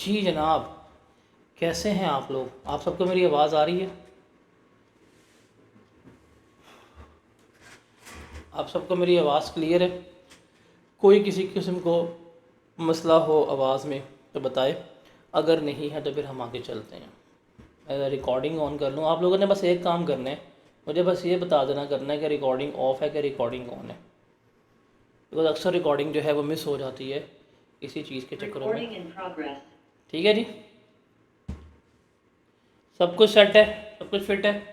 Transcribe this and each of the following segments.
जी जनाब, कैसे हैं आप लोग? आप सबको मेरी आवाज़ आ रही है? आप सबको मेरी आवाज़ क्लियर है? कोई किसी किस्म को मसला हो आवाज़ में तो बताए, अगर नहीं है तो फिर हम आगे चलते हैं। मैं रिकॉर्डिंग ऑन कर लूँ। आप लोगों ने बस एक काम करना है, मुझे बस ये बता देना करना है कि रिकॉर्डिंग ऑफ है कि रिकॉर्डिंग ऑन है, बिकॉज अक्सर रिकॉर्डिंग जो है वो मिस हो जाती है इसी चीज़ के चक्करों में। ठीक है जी, सब कुछ सेट है, सब कुछ फिट है।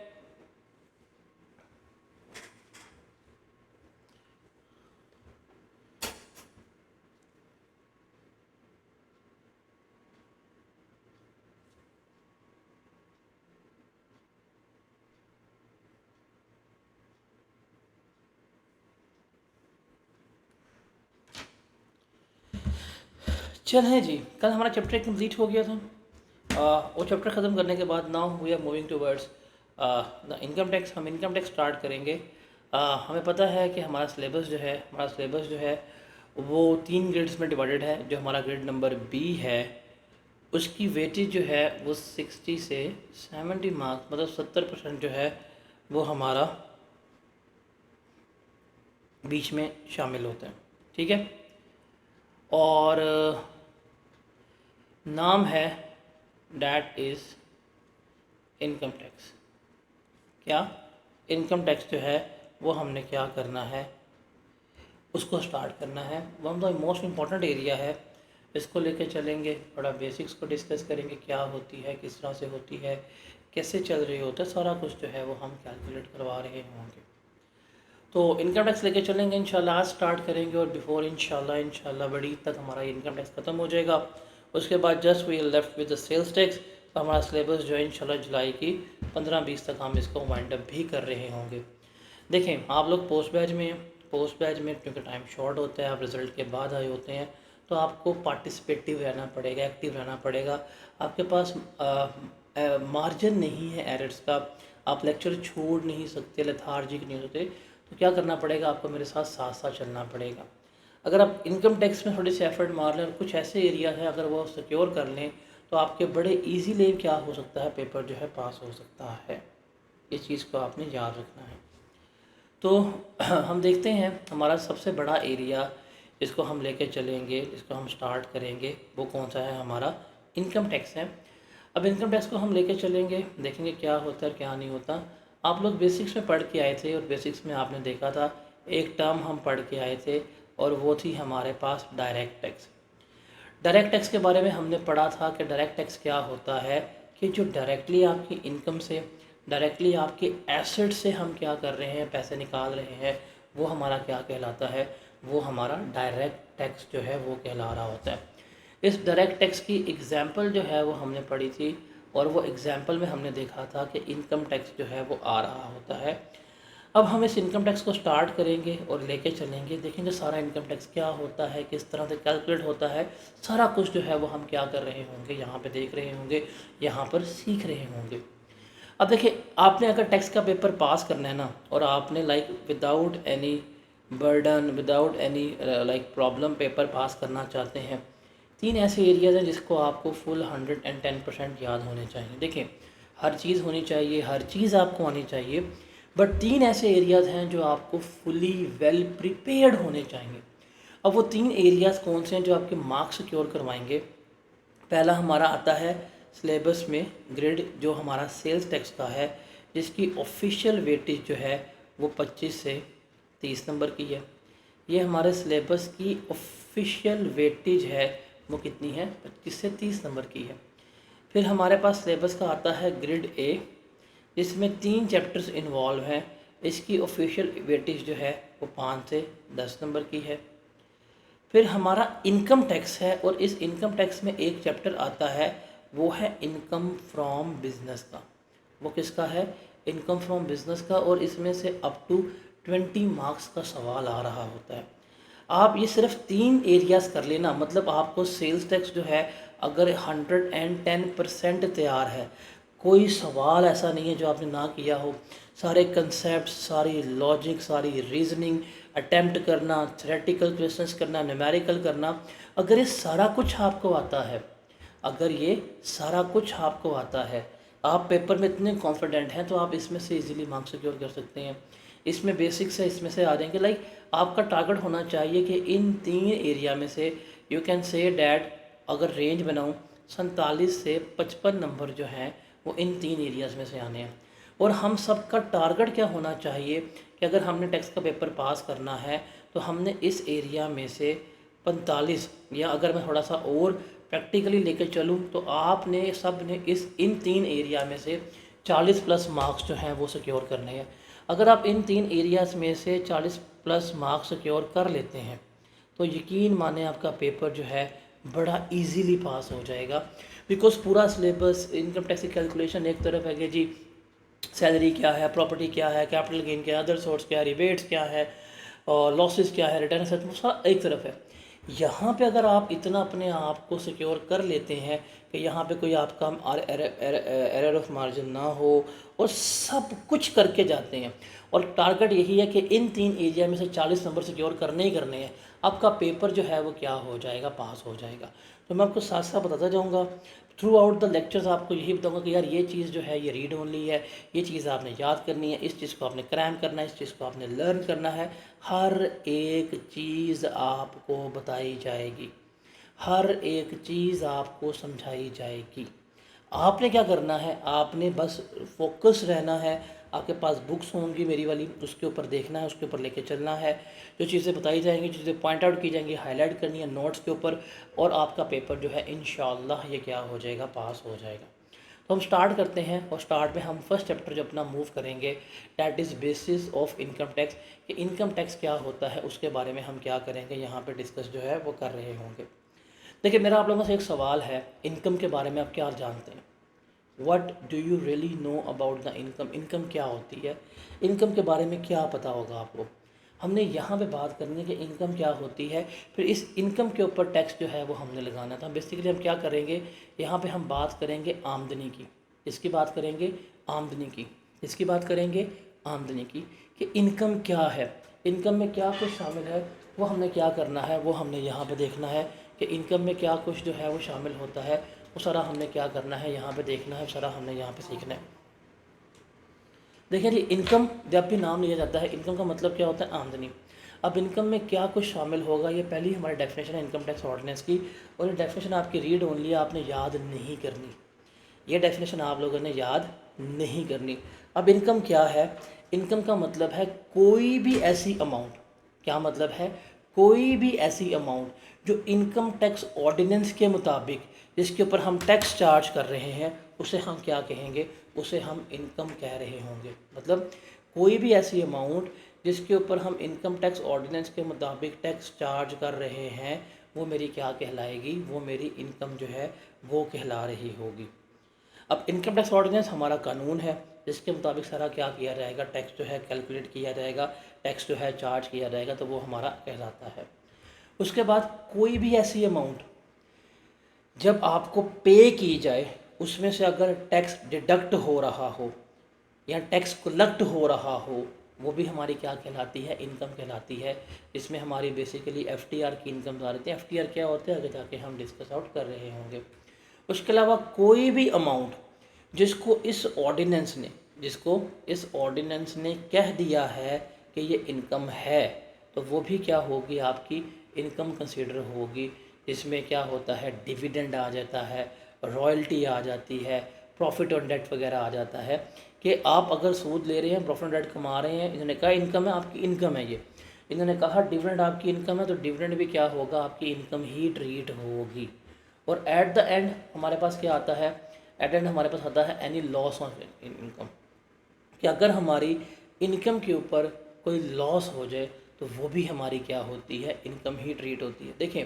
चलें जी, कल हमारा चैप्टर कंप्लीट हो गया था। वो चैप्टर ख़त्म करने के बाद now we are moving towards the income tax. हम इनकम टैक्स स्टार्ट करेंगे। हमें पता है कि हमारा सिलेबस जो है वो 3 ग्रेड्स में डिवाइडेड है। जो हमारा ग्रेड नंबर बी है उसकी वेटेज जो है वो 60 से 70 मार्क्स, मतलब 70% जो है वो हमारा बीच में शामिल होता है। ठीक है, और नाम है डैट इज़ इनकम टैक्स। क्या इनकम टैक्स जो है वो हमने क्या करना है, उसको स्टार्ट करना है। One of the most important area है, इसको लेके चलेंगे। थोड़ा बेसिक्स को डिस्कस करेंगे, क्या होती है, किस तरह से होती है, कैसे चल रही होता है, सारा कुछ जो है वो हम कैलकुलेट करवा रहे होंगे। तो इनकम टैक्स लेके चलेंगे इंशाल्लाह, आज स्टार्ट करेंगे और बिफोर इंशाल्लाह बड़ी तक हमारा इनकम टैक्स ख़त्म हो जाएगा। उसके बाद just we left with the sales tax. तो हमारा सिलेबस जो है इंशाल्लाह जुलाई की 15-20 तक हम इसको वाइंड अप भी कर रहे होंगे। देखें, आप लोग पोस्ट बैच में हैं। पोस्ट बैच में क्योंकि टाइम शॉर्ट होता है, आप रिज़ल्ट के बाद आए होते हैं, तो आपको पार्टिसिपेटिव रहना पड़ेगा, एक्टिव रहना पड़ेगा। आपके पास मार्जिन नहीं है एरर्स का, आप लेक्चर छोड़ नहीं सकते, लेथार्जिक नहीं होते। तो क्या करना पड़ेगा, आपको मेरे साथ साथ साथ चलना पड़ेगा। अगर आप इनकम टैक्स में थोड़ी सी एफर्ट मार लें और कुछ ऐसे एरिया है अगर वो सिक्योर कर लें, तो आपके बड़े इजीली क्या हो सकता है, पेपर जो है पास हो सकता है। इस चीज़ को आपने याद रखना है। तो हम देखते हैं हमारा सबसे बड़ा एरिया जिसको हम लेके चलेंगे, जिसको हम स्टार्ट करेंगे, वो कौन सा है, हमारा इनकम टैक्स है। अब इनकम टैक्स को हम लेके चलेंगे, देखेंगे क्या होता है क्या नहीं होता। आप लोग बेसिक्स में पढ़ के आए थे और बेसिक्स में आपने देखा था एक टर्म हम पढ़ के आए थे और वो थी हमारे पास डायरेक्ट टैक्स। डायरेक्ट टैक्स के बारे में हमने पढ़ा था कि डायरेक्ट टैक्स क्या होता है, कि जो डायरेक्टली आपकी इनकम से, डायरेक्टली आपके एसेट से हम क्या कर रहे हैं, पैसे निकाल रहे हैं, वो हमारा क्या कहलाता है, वो हमारा डायरेक्ट टैक्स जो है वो कहला रहा होता है। इस डायरेक्ट टैक्स की एग्जांपल जो है वो हमने पढ़ी थी और वो एग्जांपल में हमने देखा था कि इनकम टैक्स जो है वो आ रहा होता है। अब हम इस इनकम टैक्स को स्टार्ट करेंगे और लेके चलेंगे, देखेंगे सारा इनकम टैक्स क्या होता है, किस तरह से कैलकुलेट होता है, सारा कुछ जो है वो हम क्या कर रहे होंगे, यहाँ पे देख रहे होंगे, यहाँ पर सीख रहे होंगे। अब देखिए, आपने अगर टैक्स का पेपर पास करना है ना, और आपने like without any burden, without any like problem paper pass करना चाहते हैं, 3 ऐसे एरियाज़ हैं जिसको आपको फुल 110% याद होने चाहिए। देखिए, हर चीज़ होनी चाहिए, हर चीज़ आपको आनी चाहिए, बट 3 ऐसे एरियाज़ हैं जो आपको फुली वेल प्रिपेयर्ड होने चाहिए। अब वो 3 एरियाज़ कौन से हैं जो आपके मार्क्स सिक्योर करवाएंगे? पहला हमारा आता है सिलेबस में ग्रेड जो हमारा सेल्स टैक्स का है, जिसकी ऑफिशियल वेटेज जो है वो 25 से 30 नंबर की है। ये हमारे सिलेबस की ऑफिशियल वेटेज है, वो कितनी है, 25 से 30 नंबर की है। फिर हमारे पास सिलेबस का आता है ग्रेड ए, जिसमें 3 चैप्टर्स इन्वॉल्व हैं। इसकी ऑफिशियल वेटेज जो है वो 5 से 10 नंबर की है। फिर हमारा इनकम टैक्स है और इस इनकम टैक्स में एक चैप्टर आता है, वो है इनकम फ्रॉम बिजनेस का। वो किसका है, इनकम फ्रॉम बिजनेस का, और इसमें से अप टू 20 मार्क्स का सवाल आ रहा होता है। आप ये सिर्फ 3 एरियाज़ कर लेना, मतलब आपको सेल्स टैक्स जो है अगर 110% तैयार है, कोई सवाल ऐसा नहीं है जो आपने ना किया हो। सारे कंसेप्ट, सारी लॉजिक, सारी रीजनिंग अटेम्प्ट करना, थ्योरेटिकल क्वेश्चंस करना, न्यूमेरिकल करना, अगर ये सारा कुछ आपको आता है अगर ये सारा कुछ आपको आता है, आप पेपर में इतने कॉन्फिडेंट हैं, तो आप इसमें से इजीली मार्क्स सिक्योर कर सकते हैं। इसमें बेसिक्स है, इसमें से आ जाएंगे। लाइक आपका टारगेट होना चाहिए कि इन 3 एरिया में से यू कैन से डैट, अगर रेंज बनाऊँ 47 से 55 नंबर जो हैं वो इन 3 एरियाज़ में से आने हैं। और हम सबका टारगेट क्या होना चाहिए कि अगर हमने टैक्स का पेपर पास करना है तो हमने इस एरिया में से 45, या अगर मैं थोड़ा सा और प्रैक्टिकली लेके चलूँ तो आपने सब ने इन 3 एरिया में से 40 प्लस मार्क्स जो हैं वो सिक्योर करने हैं। अगर आप इन 3 एरियाज़ में से 40 प्लस मार्क्स सिक्योर कर लेते हैं तो यकीन माने आपका पेपर जो है बड़ा इजीली पास हो जाएगा। बिकॉज पूरा सिलेबस, इनकम टैक्स की कैलकुलेशन एक तरफ है कि जी सैलरी क्या है, प्रॉपर्टी क्या है, कैपिटल गेन क्या है, अदर सोर्स क्या है, रिबेट्स क्या है, और लॉसेस क्या है, रिटर्न एसेट, वो सारा एक तरफ है। यहाँ पे अगर आप इतना अपने आप को सिक्योर कर लेते हैं कि यहाँ पे कोई आपका एरर ऑफ मार्जिन ना हो, और सब कुछ करके जाते हैं, और टारगेट यही है कि इन 3 एरिया में से 40 नंबर सिक्योर करने ही करने हैं, आपका पेपर जो है वो क्या हो जाएगा, पास हो जाएगा। तो मैं आपको साथ साथ बताता जाऊँगा थ्रू आउट द लेक्चर्स, आपको यही बताऊंगा कि यार ये चीज़ जो है ये रीड ओनली है, ये चीज़ आपने याद करनी है, इस चीज़ को आपने क्रैम करना है, इस चीज़ को आपने लर्न करना है। हर एक चीज़ आपको बताई जाएगी, हर एक चीज़ आपको समझाई जाएगी। आपने क्या करना है, आपने बस फोकस रहना है। आपके पास बुक्स होंगी मेरी वाली, उसके ऊपर देखना है, उसके ऊपर लेके चलना है। जो चीज़ें बताई जाएंगी, जो चीज़ें पॉइंट आउट की जाएंगी, हाईलाइट करनी है नोट्स के ऊपर, और आपका पेपर जो है इंशाल्लाह ये क्या हो जाएगा, पास हो जाएगा। तो हम स्टार्ट करते हैं, और स्टार्ट में हम फर्स्ट चैप्टर जो अपना मूव करेंगे that is basis of income tax, कि इनकम टैक्स क्या होता है उसके बारे में हम क्या करेंगे, यहाँ पे डिस्कस जो है वो कर रहे होंगे। देखिए मेरा आप लोगों से एक सवाल है, इनकम के बारे में आप क्या जानते हैं? What do you really know about the income? Income क्या होती है, इनकम के बारे में क्या पता होगा आपको? हमने यहाँ पे बात करनी है कि इनकम क्या होती है, फिर इस इनकम के ऊपर टैक्स जो है वो हमने लगाना था। बेसिकली हम क्या करेंगे, यहाँ पे हम बात करेंगे आमदनी की। इसकी बात करेंगे आमदनी की, इसकी बात करेंगे आमदनी की, कि इनकम क्या है, इनकम में क्या कुछ शामिल है, वो हमने क्या करना है, वो हमने यहाँ पे देखना है कि इनकम में क्या कुछ जो है वो शामिल होता है, वो सारा हमने क्या करना है, यहाँ पे देखना है, सारा हमने यहाँ पे सीखना है। देखिए जी, इनकम जब भी नाम लिया जाता है, इनकम का मतलब क्या होता है, आमदनी। अब इनकम में क्या कुछ शामिल होगा, ये पहली हमारी डेफिनेशन है इनकम टैक्स ऑर्डिनेंस की, और ये डेफिनेशन आपकी रीड ओनली है, आपने याद नहीं करनी, ये डेफिनेशन आप लोगों ने याद नहीं करनी। अब इनकम क्या है, इनकम का मतलब है कोई भी ऐसी अमाउंट, क्या मतलब है, कोई भी ऐसी अमाउंट जो इनकम टैक्स ऑर्डिनेंस के मुताबिक जिसके ऊपर हम टैक्स चार्ज कर रहे हैं, उसे हम क्या कहेंगे, उसे हम इनकम कह रहे होंगे। मतलब कोई भी ऐसी अमाउंट जिसके ऊपर हम इनकम टैक्स ऑर्डिनेंस के मुताबिक टैक्स चार्ज कर रहे हैं, वो मेरी क्या कहलाएगी, वो मेरी इनकम जो है वो कहला रही होगी। अब इनकम टैक्स ऑर्डिनेंस हमारा कानून है जिसके मुताबिक सारा क्या किया जाएगा, टैक्स जो है कैलकुलेट किया जाएगा, टैक्स जो है चार्ज किया जाएगा, तो वो हमारा कहलाता है। उसके बाद कोई भी ऐसी अमाउंट जब आपको पे की जाए, उसमें से अगर टैक्स डिडक्ट हो रहा हो या टैक्स कलेक्ट हो रहा हो, वो भी हमारी क्या कहलाती है, इनकम कहलाती है। इसमें हमारी बेसिकली एफटीआर की इनकम आ रही है। एफटीआर क्या होता है आगे जाके हम डिस्कस आउट कर रहे होंगे। उसके अलावा कोई भी अमाउंट जिसको इस ऑर्डिनेंस ने कह दिया है कि ये इनकम है, तो वो भी क्या होगी, आपकी इनकम कंसीडर होगी। इसमें क्या होता है, डिविडेंड आ जाता है, रॉयल्टी आ जाती है, प्रॉफिट और डेट वगैरह आ जाता है, कि आप अगर सूद ले रहे हैं, प्रॉफिट और डेट कमा रहे हैं, इन्होंने कहा इनकम है, आपकी इनकम है ये, इन्होंने कहा डिविडेंड आपकी इनकम है, तो डिविडेंड भी क्या होगा, आपकी इनकम ही ट्रीट होगी। और एट द एंड हमारे पास क्या आता है, एट एंड हमारे पास आता है एनी लॉस ऑफ इनकम, कि अगर हमारी इनकम के ऊपर कोई लॉस हो जाए तो वो भी हमारी क्या होती है, इनकम ही ट्रीट होती है। देखें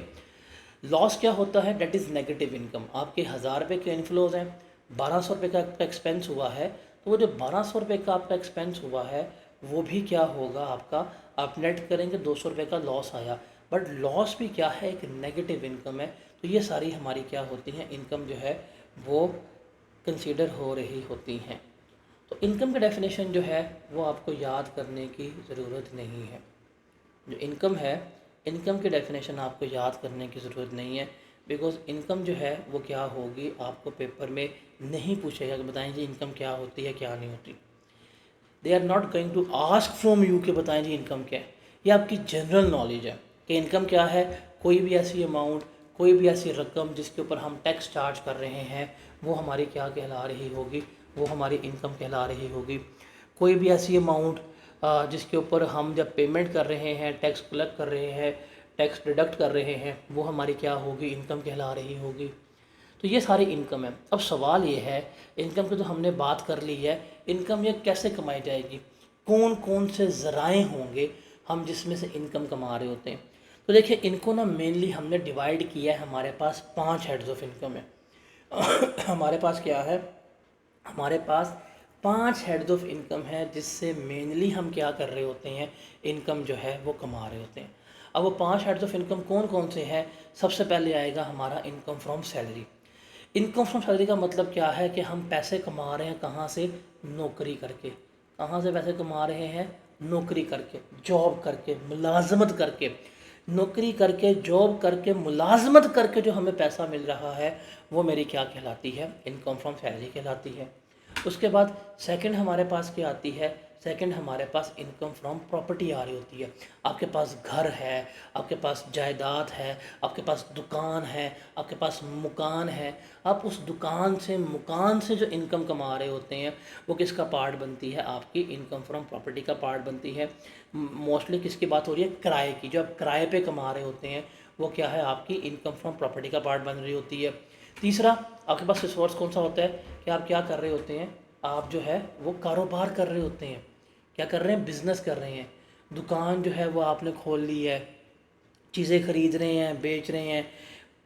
लॉस क्या होता है, डेट इज़ नेगेटिव इनकम। आपके 1000 रुपये के इनफ्लोज हैं, 1200 रुपये का आपका एक्सपेंस हुआ है, तो वो जो 1200 रुपये का आपका एक्सपेंस हुआ है वो भी क्या होगा आपका, आप नेट करेंगे 200 रुपये का लॉस आया, बट लॉस भी क्या है, एक नेगेटिव इनकम है। तो ये सारी हमारी क्या होती हैं, इनकम जो है वो कंसीडर हो रही होती हैं। तो इनकम की डेफिनेशन जो है वो आपको याद करने की ज़रूरत नहीं है। जो इनकम है, इनकम की डेफिनेशन आपको याद करने की ज़रूरत नहीं है। बिकॉज इनकम जो है वो क्या होगी, आपको पेपर में नहीं पूछेगा कि बताएं जी इनकम क्या होती है क्या नहीं होती। They are not going to ask from you कि बताएं जी इनकम क्या है। ये आपकी जनरल नॉलेज है कि इनकम क्या है। कोई भी ऐसी अमाउंट, कोई भी ऐसी रकम जिसके ऊपर हम टैक्स चार्ज कर रहे हैं वो हमारी क्या कहला रही होगी, वो हमारी इनकम कहला रही होगी। कोई भी ऐसी अमाउंट जिसके ऊपर हम जब पेमेंट कर रहे हैं, टैक्स कलेक्ट कर रहे हैं, टैक्स डिडक्ट कर रहे हैं, वो हमारी क्या होगी, इनकम कहला रही होगी। तो ये सारी इनकम है। अब सवाल ये है, इनकम की तो हमने बात कर ली है, इनकम ये कैसे कमाई जाएगी, कौन कौन से ज़राए होंगे हम जिसमें से इनकम कमा रहे होते हैं। तो देखिए इनको ना मेनली हमने डिवाइड किया है, हमारे पास 5 हेड्स ऑफ इनकम है। हमारे पास क्या है, हमारे पास 5 हेड्स ऑफ इनकम है जिससे मेनली हम क्या कर रहे होते हैं, इनकम जो है वो कमा रहे होते हैं। अब वो 5 हेड्स ऑफ इनकम कौन कौन से हैं। सबसे पहले आएगा हमारा income from salary. Income from salary का मतलब क्या है कि हम पैसे कमा रहे हैं कहाँ से, नौकरी करके। कहाँ से पैसे कमा रहे हैं, नौकरी करके, जॉब करके, मुलाजमत करके। नौकरी करके, जॉब करके, मुलाजमत करके जो हमें पैसा मिल रहा है वो मेरी क्या कहलाती है, इनकम फ्रॉम सैलरी कहलाती है। उसके बाद सेकंड हमारे पास क्या आती है, सेकंड हमारे पास इनकम फ्रॉम प्रॉपर्टी आ रही होती है। आपके पास घर है, आपके पास जायदाद है, आपके पास दुकान है, आपके पास मकान है। आप उस दुकान से, मकान से जो इनकम कमा रहे होते हैं वो किसका पार्ट बनती है, आपकी इनकम फ्रॉम प्रॉपर्टी का पार्ट बनती है। मोस्टली किसकी बात हो रही है, किराए की। जो आप किराए पे कमा रहे होते हैं वो क्या है, आपकी इनकम फ्रॉम प्रॉपर्टी का पार्ट बन रही होती है। तीसरा आपके पास रिसोर्स कौन सा होता है कि आप क्या कर रहे होते हैं, आप जो है वो कारोबार कर रहे होते हैं। क्या कर रहे हैं, बिजनेस कर रहे हैं। दुकान जो है वो आपने खोल ली है, चीज़ें खरीद रहे हैं, बेच रहे हैं,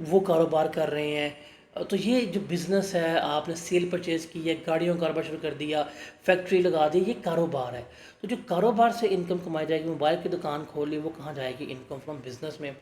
वो कारोबार कर रहे हैं। तो ये जो बिज़नेस है, आपने सेल परचेज़ की है, गाड़ियों का कारोबार शुरू कर दिया, फैक्ट्री लगा दी, ये कारोबार है। तो जो कारोबार से इनकम कमाई जाएगी, मोबाइल की दुकान खोली, वो कहाँ जाएगी, इनकम फ्रॉम बिज़नेस में।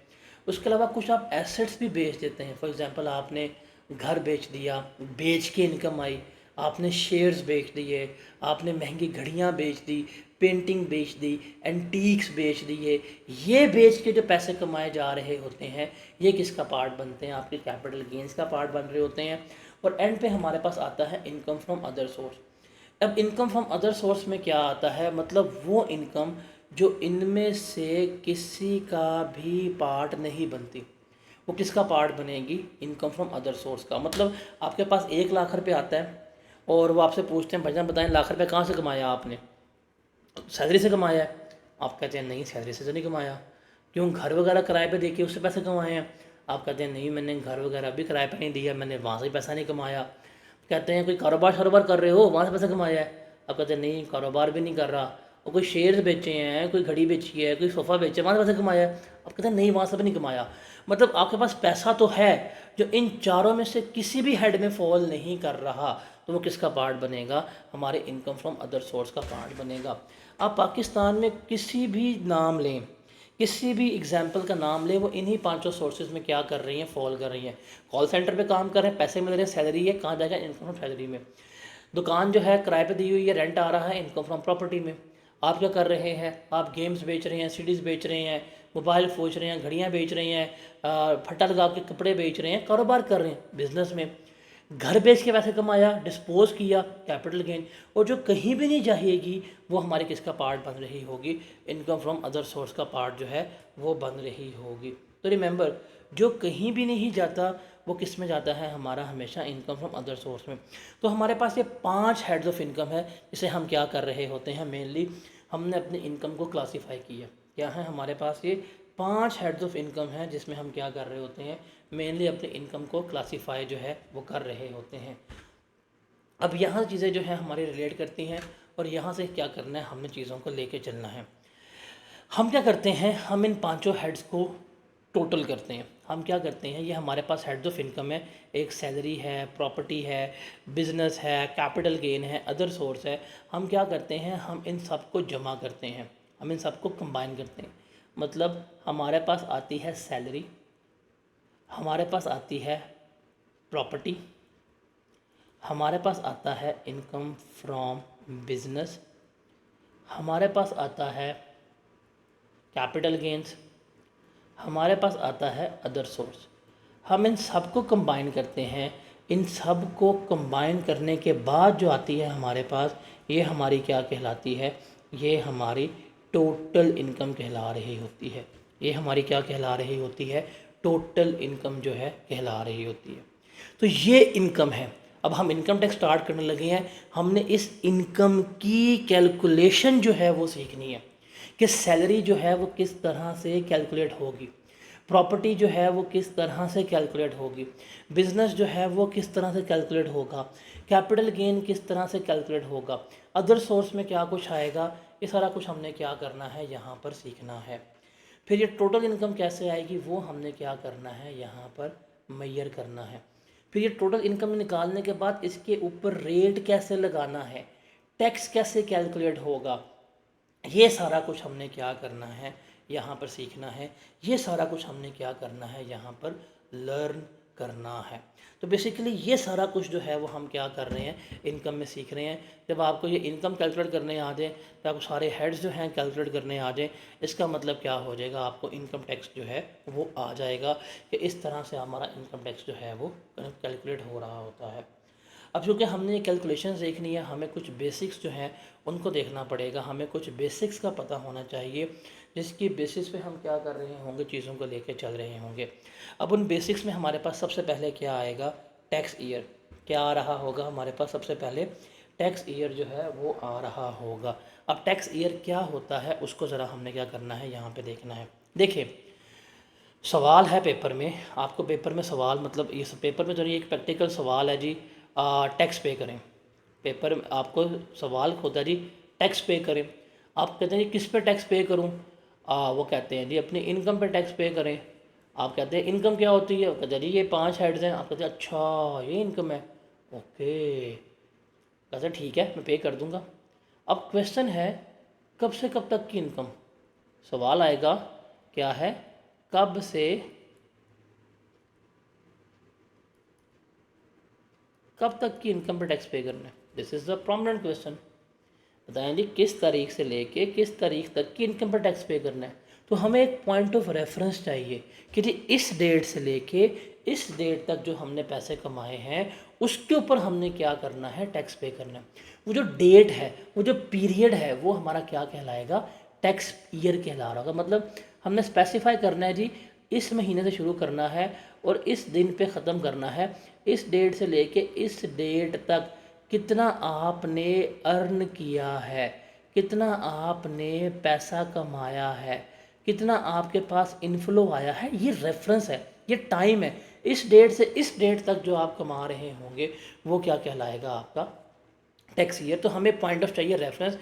उसके अलावा कुछ आप एसेट्स भी बेच देते हैं। फॉर एग्जांपल आपने घर बेच दिया, बेच के इनकम आई। आपने शेयर्स बेच दिए, आपने महंगी घड़ियाँ बेच दी, पेंटिंग बेच दी, एंटीक्स बेच दिए। ये बेच के जो पैसे कमाए जा रहे होते हैं ये किसका पार्ट बनते हैं, आपके कैपिटल गेंस का पार्ट बन रहे होते हैं। और एंड पे हमारे पास आता है इनकम फ्रॉम अदर सोर्स। अब इनकम फ्रॉम अदर सोर्स में क्या आता है, मतलब वो इनकम जो इनमें से किसी का भी पार्ट नहीं बनती, वो किसका पार्ट बनेगी, इनकम फ्रॉम अदर सोर्स का। मतलब आपके पास 1 लाख रुपये आता है और वो आपसे पूछते हैं भाईजान बताएं लाख रुपये कहाँ से कमाया आपने, सैलरी से कमाया है। आप कहते हैं नहीं सैलरी से तो नहीं कमाया। क्यों, घर वगैरह किराए पे देके उससे पैसे कमाए हैं। आप कहते हैं नहीं मैंने घर वगैरह भी किराए पे नहीं दिया, मैंने वहाँ से पैसा नहीं कमाया। कहते हैं कोई कारोबार कर रहे हो, वहाँ से पैसा कमाया है। आप कहते हैं नहीं कारोबार भी नहीं कर रहा। और कोई शेयर्स बेचे हैं, कोई घड़ी बेची है, कोई सोफ़ा बेचे, वहाँ से पैसा कमाया है। आप कहते हैं नहीं वहाँ से भी नहीं कमाया। मतलब आपके पास पैसा तो है जो इन चारों में से किसी भी हेड में फॉल नहीं कर रहा, तो वो किसका पार्ट बनेगा, हमारे इनकम फ्रॉम अदर सोर्स का पार्ट बनेगा। आप पाकिस्तान में किसी भी नाम लें, किसी भी एग्जाम्पल का नाम लें, वो इन्हीं 5 सोर्सेज में क्या कर रही हैं, फॉल कर रही हैं। कॉल सेंटर पे काम कर रहे हैं, पैसे मिल रहे हैं, सैलरी है, कहाँ जाएगा, इनकम फ्रॉम सैलरी में। दुकान जो है किराए पे दी हुई है, रेंट आ रहा है, इनकम फ्रॉम प्रॉपर्टी में। आप क्या कर रहे हैं, आप गेम्स बेच रहे हैं, सीडीज़ बेच रहे हैं, मोबाइल फोच रहे हैं, घड़ियाँ बेच रहे हैं, फट्टा लगा के कपड़े बेच रहे हैं, कारोबार कर रहे हैं, बिजनेस में। घर बेच के पैसे कमाया, डिस्पोज किया, कैपिटल गेन। और जो कहीं भी नहीं जाएगी वो हमारे किसका पार्ट बन रही होगी, इनकम फ्रॉम अदर सोर्स का पार्ट जो है वो बन रही होगी। तो रिमेंबर, जो कहीं भी नहीं जाता वो किस में जाता है, हमारा हमेशा इनकम फ्रॉम अदर सोर्स में। तो हमारे पास ये 5 हेड्स ऑफ इनकम है जिसे हम क्या कर रहे होते हैं, मेनली हमने अपनी इनकम को क्लासीफाई किया। क्या है, हमारे पास ये 5 हेड्स ऑफ इनकम है जिसमें हम क्या कर रहे होते हैं, मेनली अपने इनकम को क्लासीफाई जो है वो कर रहे होते हैं। अब यहाँ चीज़ें जो है हमारी रिलेट करती हैं और यहाँ से क्या करना है, हमने चीज़ों को लेके चलना है। हम क्या करते हैं, हम इन 5 हेड्स को टोटल करते हैं। हम क्या करते हैं, ये हमारे पास हेड्स ऑफ इनकम है, एक सैलरी है, प्रॉपर्टी है, बिजनेस है, कैपिटल गेन है, अदर सोर्स है। हम क्या करते हैं, हम इन सब को जमा करते हैं, हम इन सब को कंबाइन करते हैं। मतलब हमारे पास आती है सैलरी, हमारे पास आती है प्रॉपर्टी, हमारे पास आता है इनकम फ्रॉम बिजनेस, हमारे पास आता है कैपिटल गेन्स, हमारे पास आता है अदर सोर्स। हम इन सब को कंबाइन करते हैं, इन सब को कंबाइन करने के बाद जो आती है हमारे पास, ये हमारी क्या कहलाती है, ये हमारी टोटल इनकम कहला रही होती है। ये हमारी क्या कहला रही होती है, टोटल इनकम जो है कहला रही होती है। तो ये इनकम है। अब हम इनकम टैक्स स्टार्ट करने लगे हैं, हमने इस इनकम की कैलकुलेशन जो है वो सीखनी है कि सैलरी जो है वो किस तरह से कैलकुलेट होगी, प्रॉपर्टी जो है वो किस तरह से कैलकुलेट होगी, बिजनेस जो है वो किस तरह से कैलकुलेट होगा, कैपिटल गेन किस तरह से कैलकुलेट होगा, अदर सोर्स में क्या कुछ आएगा, ये सारा कुछ हमने क्या करना है यहाँ पर सीखना है। फिर ये टोटल इनकम कैसे आएगी वो हमने क्या करना है यहाँ पर मेजर करना है। फिर ये टोटल इनकम निकालने के बाद इसके ऊपर रेट कैसे लगाना है, टैक्स कैसे कैलकुलेट होगा, ये सारा कुछ हमने क्या करना है यहाँ पर सीखना है। ये सारा कुछ हमने क्या करना है यहाँ पर लर्न करना है। तो बेसिकली ये सारा कुछ जो है वो हम क्या कर रहे हैं, इनकम में सीख रहे हैं। जब आपको ये इनकम कैलकुलेट करने आ जाए, तो आपको सारे हेड्स जो हैं कैलकुलेट करने आ जाए, इसका मतलब क्या हो जाएगा, आपको इनकम टैक्स जो है वो आ जाएगा कि इस तरह से हमारा इनकम टैक्स जो है वो कैलकुलेट हो रहा होता है। अब चूँकि हमने ये कैलकुलेशन देखनी है, हमें कुछ बेसिक्स जो हैं उनको देखना पड़ेगा, हमें कुछ बेसिक्स का पता होना चाहिए, जिसकी बेसिस पे हम क्या कर रहे होंगे, चीज़ों को लेके चल रहे होंगे। अब उन बेसिक्स में हमारे पास सबसे पहले क्या आएगा, टैक्स ईयर। क्या आ रहा होगा हमारे पास, सबसे पहले टैक्स ईयर जो है वो आ रहा होगा। अब टैक्स ईयर क्या होता है उसको ज़रा हमने क्या करना है यहाँ पे देखना है। देखिए, सवाल है पेपर में, आपको पेपर में सवाल, मतलब इस पेपर में जो एक प्रैक्टिकल सवाल है जी, टैक्स पे करें। पेपर में आपको सवाल होता है जी टैक्स पे करें। आप कहते हैं जी किस पे टैक्स पे करूं, वो कहते हैं जी अपनी इनकम पे टैक्स पे करें। आप कहते हैं इनकम क्या होती है, वो कहते हैं जी ये 5 हेड्स हैं। आप कहते हैं अच्छा ये इनकम है, ओके, कहते हैं ठीक है मैं पे कर दूंगा। अब क्वेश्चन है कब से कब तक की इनकम, सवाल आएगा क्या है, कब से कब तक की इनकम पर टैक्स पे करना है। This is the prominent question. बताएं जी किस तारीख से लेके किस तारीख तक की इनकम पर टैक्स पे करना है। तो हमें एक पॉइंट ऑफ रेफरेंस चाहिए कि जी इस डेट से लेके इस डेट तक जो हमने पैसे कमाए हैं उसके ऊपर हमने क्या करना है, टैक्स पे करना है। वो जो डेट है, वो जो पीरियड है, वो हमारा क्या कहलाएगा, टैक्स ईयर कहला रहा होगा। मतलब हमने स्पेसिफाई करना है जी इस महीने से शुरू करना है और इस दिन पे ख़त्म करना है, इस डेट से लेके इस डेट तक कितना आपने अर्न किया है, कितना आपने पैसा कमाया है, कितना आपके पास इनफ्लो आया है, ये रेफरेंस है, ये टाइम है। इस डेट से इस डेट तक जो आप कमा रहे होंगे वो क्या कहलाएगा, आपका टैक्स ईयर। तो हमें पॉइंट ऑफ चाहिए रेफरेंस,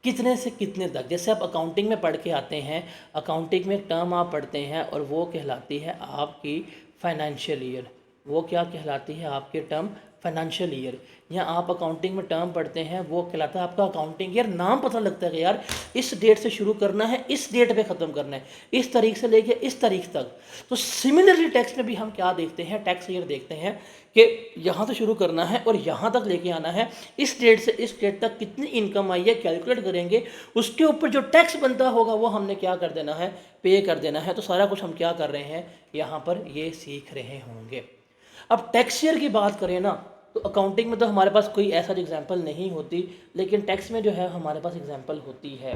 कितने से कितने तक। जैसे आप अकाउंटिंग में पढ़ के आते हैं, अकाउंटिंग में टर्म आप पढ़ते हैं और वो कहलाती है आपकी फाइनेंशियल ईयर। वो क्या कहलाती है, आपकी टर्म फाइनेंशियल ईयर। या आप अकाउंटिंग में टर्म पढ़ते हैं, वो कहलाता है आपका अकाउंटिंग ईयर। नाम पता लगता है कि यार इस डेट से शुरू करना है, इस डेट पे ख़त्म करना है, इस तारीख से लेके इस तारीख तक। तो सिमिलरली टैक्स में भी हम क्या देखते हैं, टैक्स ईयर देखते हैं कि यहाँ से शुरू करना है और यहाँ तक लेके आना है, इस डेट से इस डेट तक कितनी इनकम आई है कैलकुलेट करेंगे, उसके ऊपर जो टैक्स बनता होगा वो हमने क्या कर देना है, पे कर देना है। तो सारा कुछ हम क्या कर रहे हैं यहाँ पर, ये सीख रहे होंगे। अब टैक्स ईयर की बात करें ना, तो अकाउंटिंग में तो हमारे पास कोई ऐसा एग्जाम्पल नहीं होती, लेकिन टैक्स में जो है हमारे पास एग्जाम्पल होती है।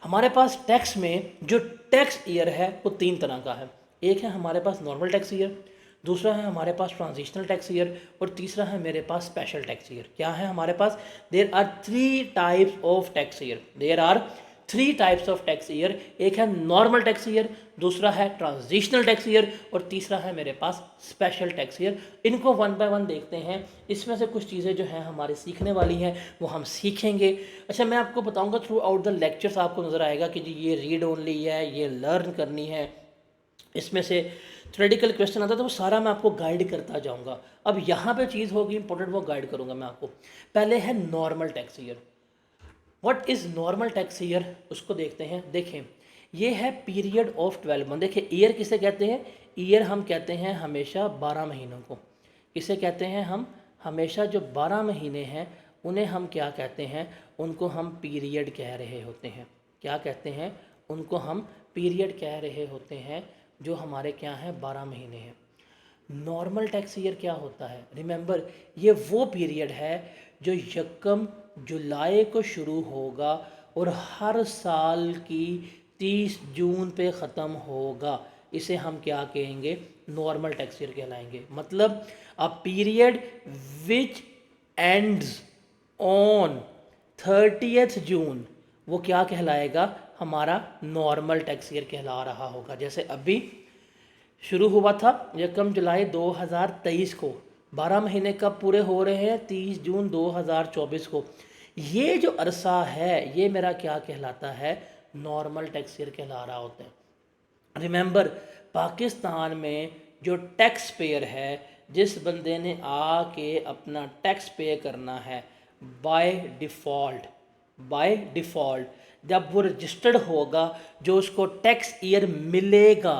हमारे पास टैक्स में जो टैक्स ईयर है वो 3 तरह का है। एक है हमारे पास नॉर्मल टैक्स ईयर, दूसरा है हमारे पास ट्रांजिशनल टैक्स ईयर और तीसरा है मेरे पास स्पेशल टैक्स ईयर। क्या है हमारे पास, there are 3 types of tax year, there are 3 types of tax year. एक है नॉर्मल टैक्स ईयर, दूसरा है ट्रांजिशनल टैक्स ईयर और तीसरा है मेरे पास स्पेशल टैक्स ईयर। इनको वन बाय वन देखते हैं। इसमें से कुछ चीज़ें जो हैं हमारी सीखने वाली हैं वो हम सीखेंगे। अच्छा, मैं आपको बताऊंगा थ्रू आउट द लेक्चर्स, आपको नज़र आएगा कि जी ये रीड ओनली है, ये लर्न करनी है, इसमें से थ्योरेटिकल क्वेश्चन आता है, तो वो सारा मैं आपको गाइड करता जाऊंगा। अब यहाँ पे चीज़ होगी इंपॉर्टेंट, वो गाइड करूंगा मैं आपको। पहले है normal tax year. What is normal tax year, उसको देखते हैं। देखें, ये है पीरियड ऑफ 12 मंथ। देखिए ईयर किसे कहते हैं, ईयर हम कहते हैं हमेशा 12 महीनों को। किसे कहते हैं हम, हमेशा जो 12 महीने हैं उन्हें हम क्या कहते हैं, उनको हम पीरियड कह रहे होते हैं। क्या कहते हैं, उनको हम पीरियड कह रहे होते हैं, जो हमारे क्या हैं 12 महीने हैं। नॉर्मल टैक्स ईयर क्या होता है? रिमेंबर, ये वो पीरियड है जो 1 जुलाई को शुरू होगा और हर साल की 30 जून पे ख़त्म होगा। इसे हम क्या कहेंगे? नॉर्मल टैक्स ईयर कहलाएंगे। मतलब a period which ends on 30th June, वो क्या कहलाएगा? हमारा नॉर्मल टैक्स ईयर कहला रहा होगा। जैसे अभी शुरू हुआ था 1 जुलाई 2023 को, 12 महीने कब पूरे हो रहे हैं? 30 जून 2024 को। ये जो अरसा है ये मेरा क्या कहलाता है? नॉर्मल टैक्स ईयर कहला रहा होता है। रिमेंबर, पाकिस्तान में जो टैक्स पेयर है, जिस बंदे ने आके अपना टैक्स पे करना है बाय डिफ़ॉल्ट जब वो रजिस्टर्ड होगा, जो उसको टैक्स ईयर मिलेगा,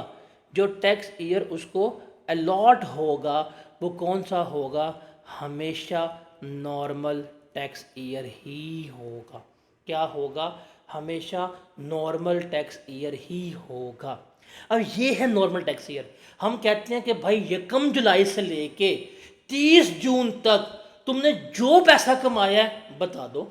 जो टैक्स ईयर उसको अलॉट होगा, वो कौन सा होगा? हमेशा नॉर्मल टैक्स ईयर ही होगा। क्या होगा? हमेशा नॉर्मल टैक्स ईयर ही होगा। अब ये है नॉर्मल टैक्स ईयर। हम कहते हैं कि भाई 1 जुलाई से लेके 30 जून तक तुमने जो पैसा कमाया है बता दो,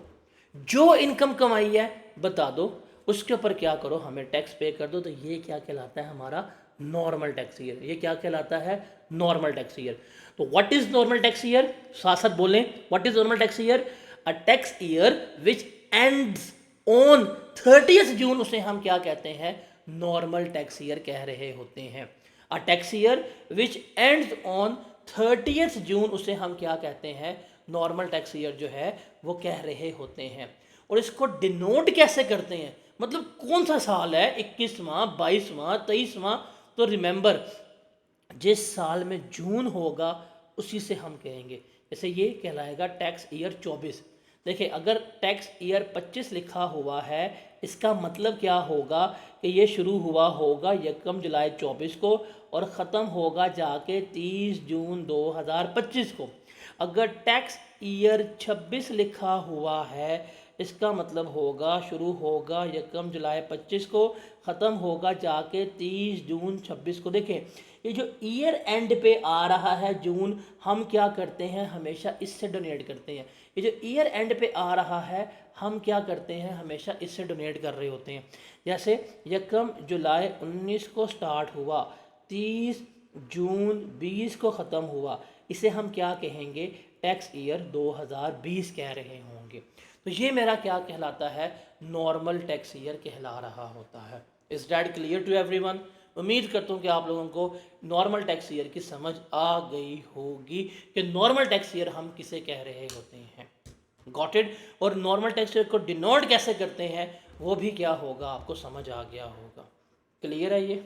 जो इनकम कमाई है बता दो, उसके ऊपर क्या करो? हमें टैक्स पे कर दो। तो ये क्या कहलाता है? हमारा नॉर्मल टैक्स ईयर। ये क्या कहलाता है? Normal tax year. तो what is normal tax year? साथ साथ बोलें, what is normal tax year? A tax year which ends on 30th June, उसे हम क्या कहते हैं? नॉर्मल टैक्स ईयर कह रहे होते हैं। अ tax year which ends on 30th June, उसे हम क्या कहते हैं? नॉर्मल टैक्स ईयर जो है वो कह रहे होते हैं। और इसको डिनोट कैसे करते हैं? मतलब कौन सा साल है? 21वां, 22वां, 23वां? तो रिमेंबर, जिस साल में जून होगा उसी से हम कहेंगे। जैसे ये कहलाएगा टैक्स ईयर 24। देखिए, अगर टैक्स ईयर 25 लिखा हुआ है, इसका मतलब क्या होगा कि ये शुरू हुआ होगा 1 जुलाई 24 को और ख़त्म होगा जाके 30 जून 2025 को। अगर टैक्स ईयर 26 लिखा हुआ है, इसका मतलब होगा शुरू होगा 1 जुलाई 25 को, ख़त्म होगा जाके 30 जून 26 को। देखें, ये जो ईयर एंड पे आ रहा है जून, हम क्या करते हैं? हमेशा इससे डोनेट करते हैं। ये जो ईयर एंड पे आ रहा है, हम क्या करते हैं? हमेशा इससे डोनेट कर रहे होते हैं। जैसे 1 जुलाई 19 को स्टार्ट हुआ, 30 जून 20 को ख़त्म हुआ, इसे हम क्या कहेंगे? टैक्स ईयर 2020 कह रहे होंगे। तो ये मेरा क्या कहलाता है? नॉर्मल टैक्स ईयर कहला रहा होता है। Is that clear to everyone? उम्मीद करता हूँ कि आप लोगों को नॉर्मल टैक्स ईयर की समझ आ गई होगी कि नॉर्मल टैक्स ईयर हम किसे कह रहे होते हैं। Got it? और नॉर्मल टैक्स ईयर को डिनोट कैसे करते हैं वो भी क्या होगा, आपको समझ आ गया होगा। क्लियर है ये?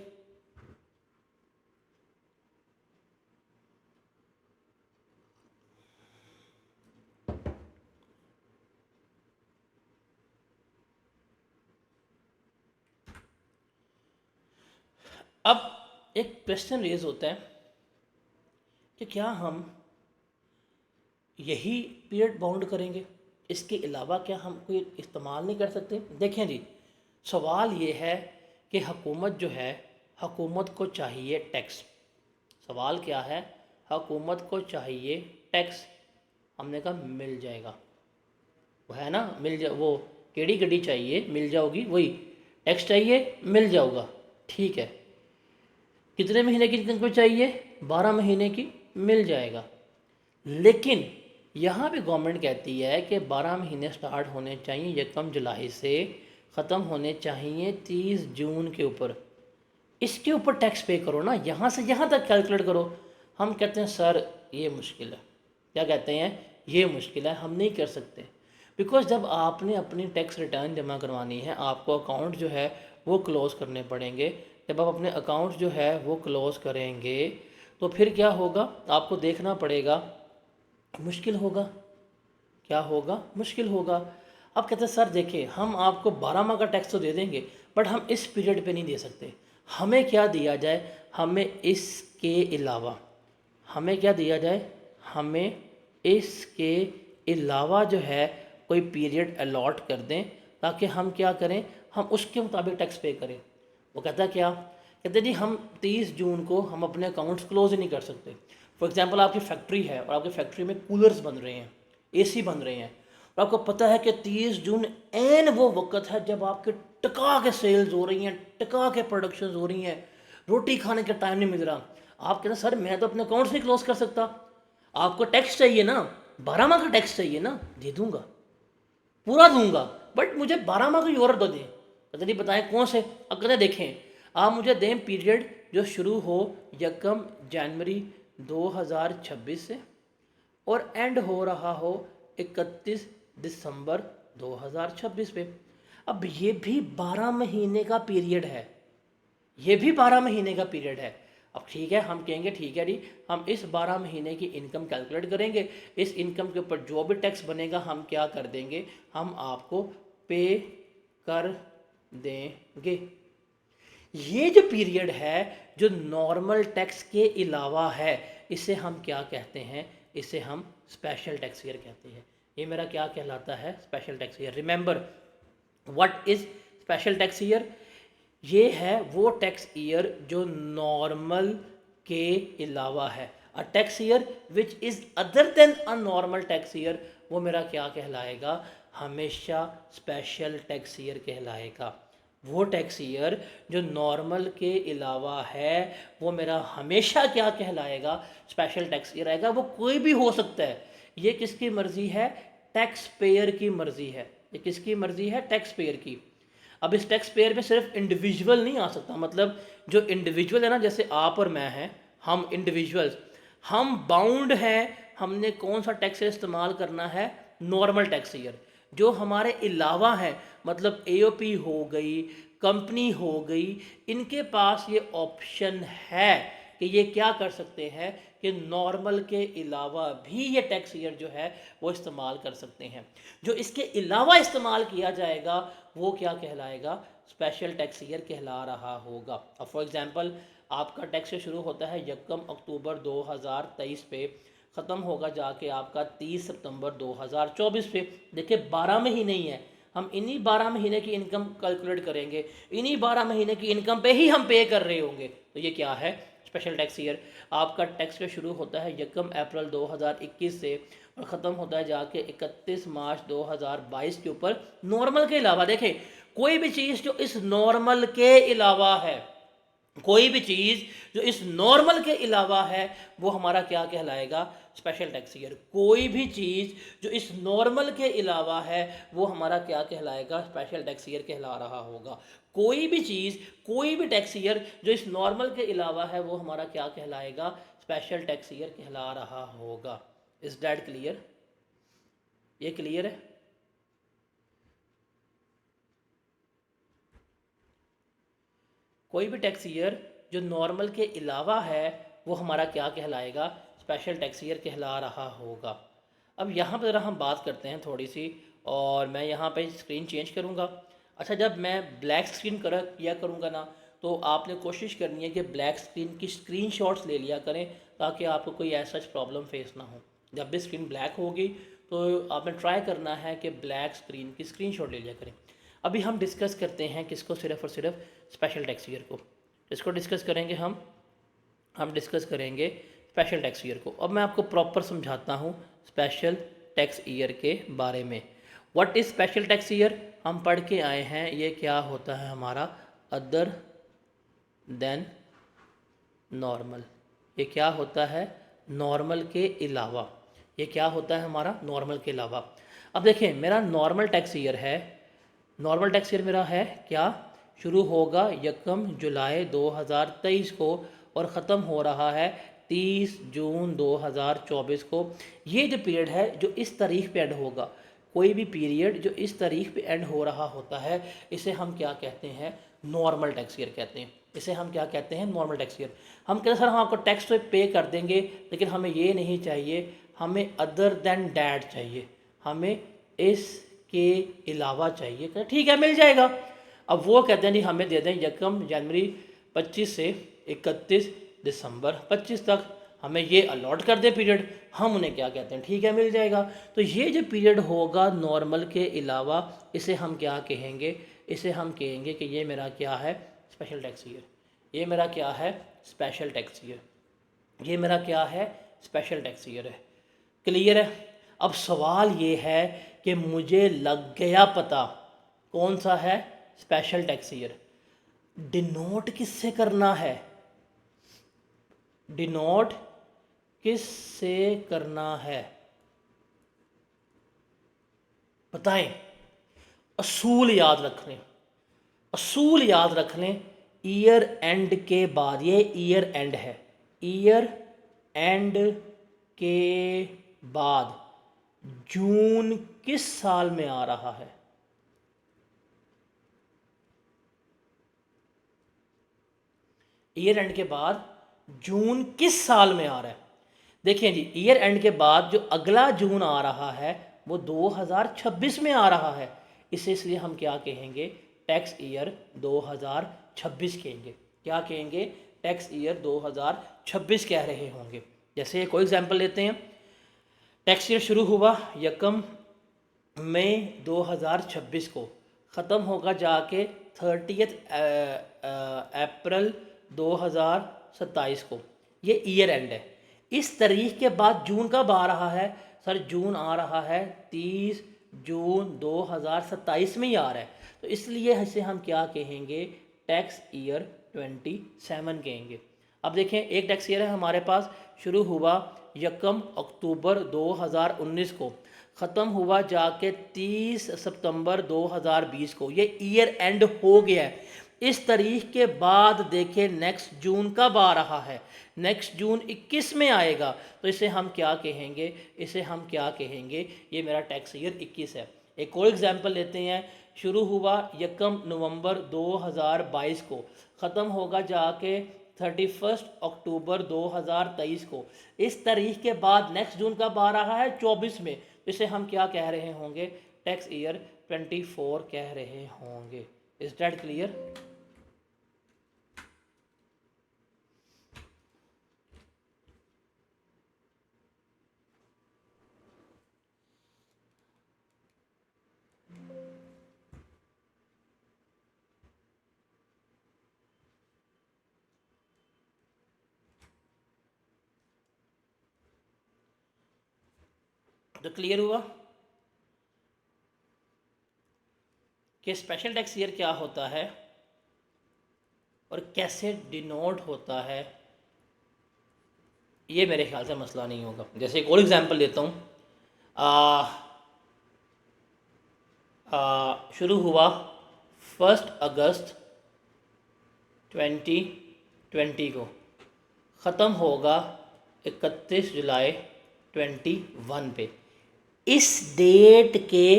अब एक क्वेश्चन रेज होता है कि क्या हम यही पीरियड बाउंड करेंगे, इसके अलावा क्या हम कोई इस्तेमाल नहीं कर सकते? देखें जी, सवाल ये है कि हुकूमत जो है, हुकूमत को चाहिए टैक्स। सवाल क्या है? हुकूमत को चाहिए टैक्स। हमने कहा मिल जाएगा, वो है ना, मिल जा, वो केड़ी गड्डी चाहिए मिल जाओगी, वही टैक्स चाहिए मिल जाऊगा। ठीक है, कितने महीने की इनकम चाहिए? 12 महीने की, मिल जाएगा। लेकिन यहाँ पे गवर्नमेंट कहती है कि 12 महीने स्टार्ट होने चाहिए 1 जुलाई से, ख़त्म होने चाहिए 30 जून के ऊपर। इसके ऊपर टैक्स पे करो ना, यहाँ से यहाँ तक कैलकुलेट करो। हम कहते हैं सर ये मुश्किल है। क्या कहते हैं? ये मुश्किल है, हम नहीं कर सकते। बिकॉज जब आपने अपनी टैक्स रिटर्न जमा करवानी है, आपको अकाउंट जो है वो क्लोज़ करने पड़ेंगे। जब आप अपने अकाउंट जो है वो क्लोज़ करेंगे तो फिर क्या होगा? आपको देखना पड़ेगा, मुश्किल होगा। क्या होगा? मुश्किल होगा। अब कहते हैं सर देखिए, हम आपको 12 माह का टैक्स तो दे देंगे बट हम इस पीरियड पे नहीं दे सकते। हमें क्या दिया जाए? हमें इसके अलावा, हमें क्या दिया जाए? हमें इसके अलावा जो है कोई पीरियड अलॉट कर दें, ताकि हम क्या करें? हम उसके मुताबिक टैक्स पे करें। वो कहता क्या कहते जी हम 30 जून को हम अपने अकाउंट्स क्लोज ही नहीं कर सकते। फॉर एग्जांपल आपकी फैक्ट्री है और आपकी फैक्ट्री में कूलर्स बन रहे हैं, एसी बन रहे हैं, और आपको पता है कि 30 जून एन वो वक्त है जब आपके टका के सेल्स हो रही हैं, टका के प्रोडक्शन हो रही हैं, रोटी खाने का टाइम नहीं मिल रहा। आप कहते हैं सर मैं तो अपने अकाउंट्स नहीं क्लोज कर सकता। आपको टैक्स चाहिए ना, 12 माह का टैक्स चाहिए ना, दे दूंगा, पूरा दूंगा, बट मुझे 12 माह की और दो दें। कहते नहीं बताएं कौन से। अब कहते देखें आप मुझे दें पीरियड जो शुरू हो 1 जनवरी 2026 से और एंड हो रहा हो 31 दिसंबर 2026 पे। अब ये भी 12 महीने का पीरियड है, ये भी 12 महीने का पीरियड है। अब ठीक है, हम कहेंगे ठीक है जी, हम इस 12 महीने की इनकम कैलकुलेट करेंगे, इस इनकम के ऊपर जो भी टैक्स बनेगा हम क्या कर देंगे, हम आपको पे कर देंगे। ये जो पीरियड है जो नॉर्मल टैक्स के अलावा है, इसे हम क्या कहते हैं, इसे हम स्पेशल टैक्स ईयर कहते हैं। ये मेरा क्या कहलाता है, special tax year. Remember what is special tax year. ये है वो टैक्स ईयर जो नॉर्मल के अलावा है। अ tax year which is other than a normal tax year, वो मेरा क्या कहलाएगा, हमेशा स्पेशल टैक्स ईयर कहलाएगा। वो टैक्स ईयर जो नॉर्मल के अलावा है वो मेरा हमेशा क्या कहलाएगा, स्पेशल टैक्स ईयर आएगा। वो कोई भी हो सकता है, ये किसकी मर्जी है, टैक्स पेयर की मर्जी है। ये किसकी मर्जी है, टैक्स पेयर की। अब इस टैक्स पेयर में सिर्फ इंडिविजुअल नहीं आ सकता, मतलब जो इंडिविजुअल है ना, जैसे आप और मैं हैं, हम इंडिविजुअल्स, हम बाउंड हैं, हमने कौन सा टैक्स इस्तेमाल करना है, नॉर्मल टैक्स ईयर। जो हमारे अलावा है, मतलब एओपी हो गई, कंपनी हो गई, इनके पास ये ऑप्शन है कि ये क्या कर सकते हैं कि नॉर्मल के अलावा भी ये टैक्स ईयर जो है वो इस्तेमाल कर सकते हैं। जो इसके अलावा इस्तेमाल किया जाएगा वो क्या कहलाएगा, स्पेशल टैक्स ईयर कहला रहा होगा। अब फॉर एग्जांपल आपका टैक्स शुरू होता है 1 अक्टूबर 2023 पे, ख़त्म होगा जाके आपका 30 सितंबर 2024 पे। देखिए 12 महीने ही है, हम इन्हीं 12 महीने की इनकम कैलकुलेट करेंगे, इन्हीं 12 महीने की इनकम पे ही हम पे कर रहे होंगे। तो ये क्या है, स्पेशल टैक्स ईयर। आपका टैक्स जो शुरू होता है 1 अप्रैल 2021 से और ख़त्म होता है जाके 31 मार्च 2022 के ऊपर, नॉर्मल के अलावा। देखें कोई भी चीज़ जो इस नॉर्मल के अलावा है, कोई भी चीज़ जो इस नॉर्मल के अलावा है वो हमारा क्या कहलाएगा, स्पेशल टैक्स ईयर। कोई भी चीज़ जो इस नॉर्मल के अलावा है वो हमारा क्या कहलाएगा, स्पेशल टैक्स ईयर कहला रहा होगा। कोई भी चीज़, कोई भी टैक्स ईयर जो इस नॉर्मल के अलावा है वो हमारा क्या कहलाएगा, स्पेशल टैक्स ईयर कहला रहा होगा। इज दैट क्लियर, ये क्लियर है। कोई भी टैक्स ईयर जो नॉर्मल के अलावा है वो हमारा क्या कहलाएगा, स्पेशल टैक्स ईयर कहला रहा होगा। अब यहाँ पर ज़रा हम बात करते हैं थोड़ी सी, और मैं यहाँ पे स्क्रीन चेंज करूँगा। अच्छा, जब मैं ब्लैक स्क्रीन किया करूँगा ना, तो आपने कोशिश करनी है कि ब्लैक स्क्रीन की स्क्रीनशॉट्स ले लिया करें ताकि आपको कोई ऐसा प्रॉब्लम फेस ना हो। जब भी स्क्रीन ब्लैक होगी तो आपने ट्राई करना है कि ब्लैक स्क्रीन की स्क्रीनशॉट ले लिया करें। अभी हम डिस्कस करते हैं किसको, सिर्फ और सिर्फ स्पेशल टैक्स ईयर को। इसको डिस्कस करेंगे हम डिस्कस करेंगे स्पेशल टैक्स ईयर को। अब मैं आपको प्रॉपर समझाता हूँ स्पेशल टैक्स ईयर के बारे में। What is special tax year, हम पढ़ के आए हैं, ये क्या होता है हमारा, अदर देन नॉर्मल। ये क्या होता है, नॉर्मल के अलावा। ये क्या होता है हमारा, नॉर्मल के अलावा। अब देखें मेरा नॉर्मल टैक्स ईयर है, नॉर्मल टैक्स ईयर मेरा है क्या, शुरू होगा 1 जुलाई 2023 को और ख़त्म हो रहा है 30 जून 2024 को। ये जो पीरियड है जो इस तारीख पे एंड होगा, कोई भी पीरियड जो इस तारीख पे एंड हो रहा होता है, इसे हम क्या कहते हैं, नॉर्मल टैक्स ईयर कहते हैं। इसे हम क्या कहते हैं, नॉर्मल टैक्स ईयर। हम कहते हैं सर हम आपको टैक्स तो पे कर देंगे, लेकिन हमें ये नहीं चाहिए, हमें अदर देन डैट चाहिए, हमें इसके अलावा चाहिए। कहते ठीक है मिल जाएगा। अब वो कहते हैं नहीं हमें दे दें 1 जनवरी 25 से 31 दिसंबर 25 तक, हमें ये अलॉट कर दे पीरियड। हम उन्हें क्या कहते हैं, ठीक है मिल जाएगा। तो ये जो पीरियड होगा नॉर्मल के अलावा, इसे हम क्या कहेंगे, इसे हम कहेंगे कि ये मेरा क्या है, स्पेशल टैक्स ईयर। ये मेरा क्या है, स्पेशल टैक्स ईयर। ये मेरा क्या है, स्पेशल टैक्स ईयर है। क्लियर है। अब सवाल ये है कि मुझे लग गया पता कौन सा है, स्पेशल टैक्स ईयर। डिनोट किससे करना है, डिनोट किससे करना है, बताएं। असूल याद रख लें, असूल याद रख लें। ईयर एंड के बाद, ये ईयर एंड है, ईयर एंड के बाद जून किस साल में आ रहा है, ईयर एंड के बाद जून किस साल में आ रहा है। देखिए जी, ईयर एंड के बाद जो अगला जून आ रहा है वो 2026 में आ रहा है। इसे इसलिए हम क्या कहेंगे, टैक्स ईयर 2026 कहेंगे। क्या कहेंगे, टैक्स ईयर 2026 कह रहे होंगे। जैसे कोई एग्जांपल लेते हैं, टैक्स ईयर शुरू हुआ 1 मई 2026 को, ख़त्म होगा जाके 30 अप्रैल 2027 को। ये ईयर एंड है। इस तारीख के बाद जून कब आ रहा है, सर जून आ रहा है 30 जून 2027 में ही आ रहा है। तो इसलिए इसे हम क्या कहेंगे, टैक्स ईयर 27 कहेंगे। अब देखें, एक टैक्स ईयर है हमारे पास, शुरू हुआ 1 अक्टूबर 2019 को, ख़त्म हुआ जाके 30 सितंबर 2020 को। ये ईयर एंड हो गया है। इस तारीख के बाद देखें नेक्स्ट जून कब आ रहा है, नेक्स्ट जून 21 में आएगा। तो इसे हम क्या कहेंगे, इसे हम क्या कहेंगे, ये मेरा टैक्स ईयर 21 है। एक और एग्जांपल लेते हैं, शुरू हुआ 1 नवंबर 2022 को, ख़त्म होगा जाके 31 अक्टूबर 2023 को। इस तारीख के बाद नेक्स्ट जून कब आ रहा है, 24 में। तो इसे हम क्या कह रहे होंगे, टैक्स ईयर 24 कह रहे होंगे। Is that clear. तो क्लियर हुआ कि स्पेशल टैक्स ईयर क्या होता है और कैसे डिनोट होता है। ये मेरे ख्याल से मसला नहीं होगा। जैसे एक और एग्जांपल देता हूँ, शुरू हुआ 1 अगस्त 2020 को, ख़त्म होगा 31 जुलाई 21 पे। इस डेट के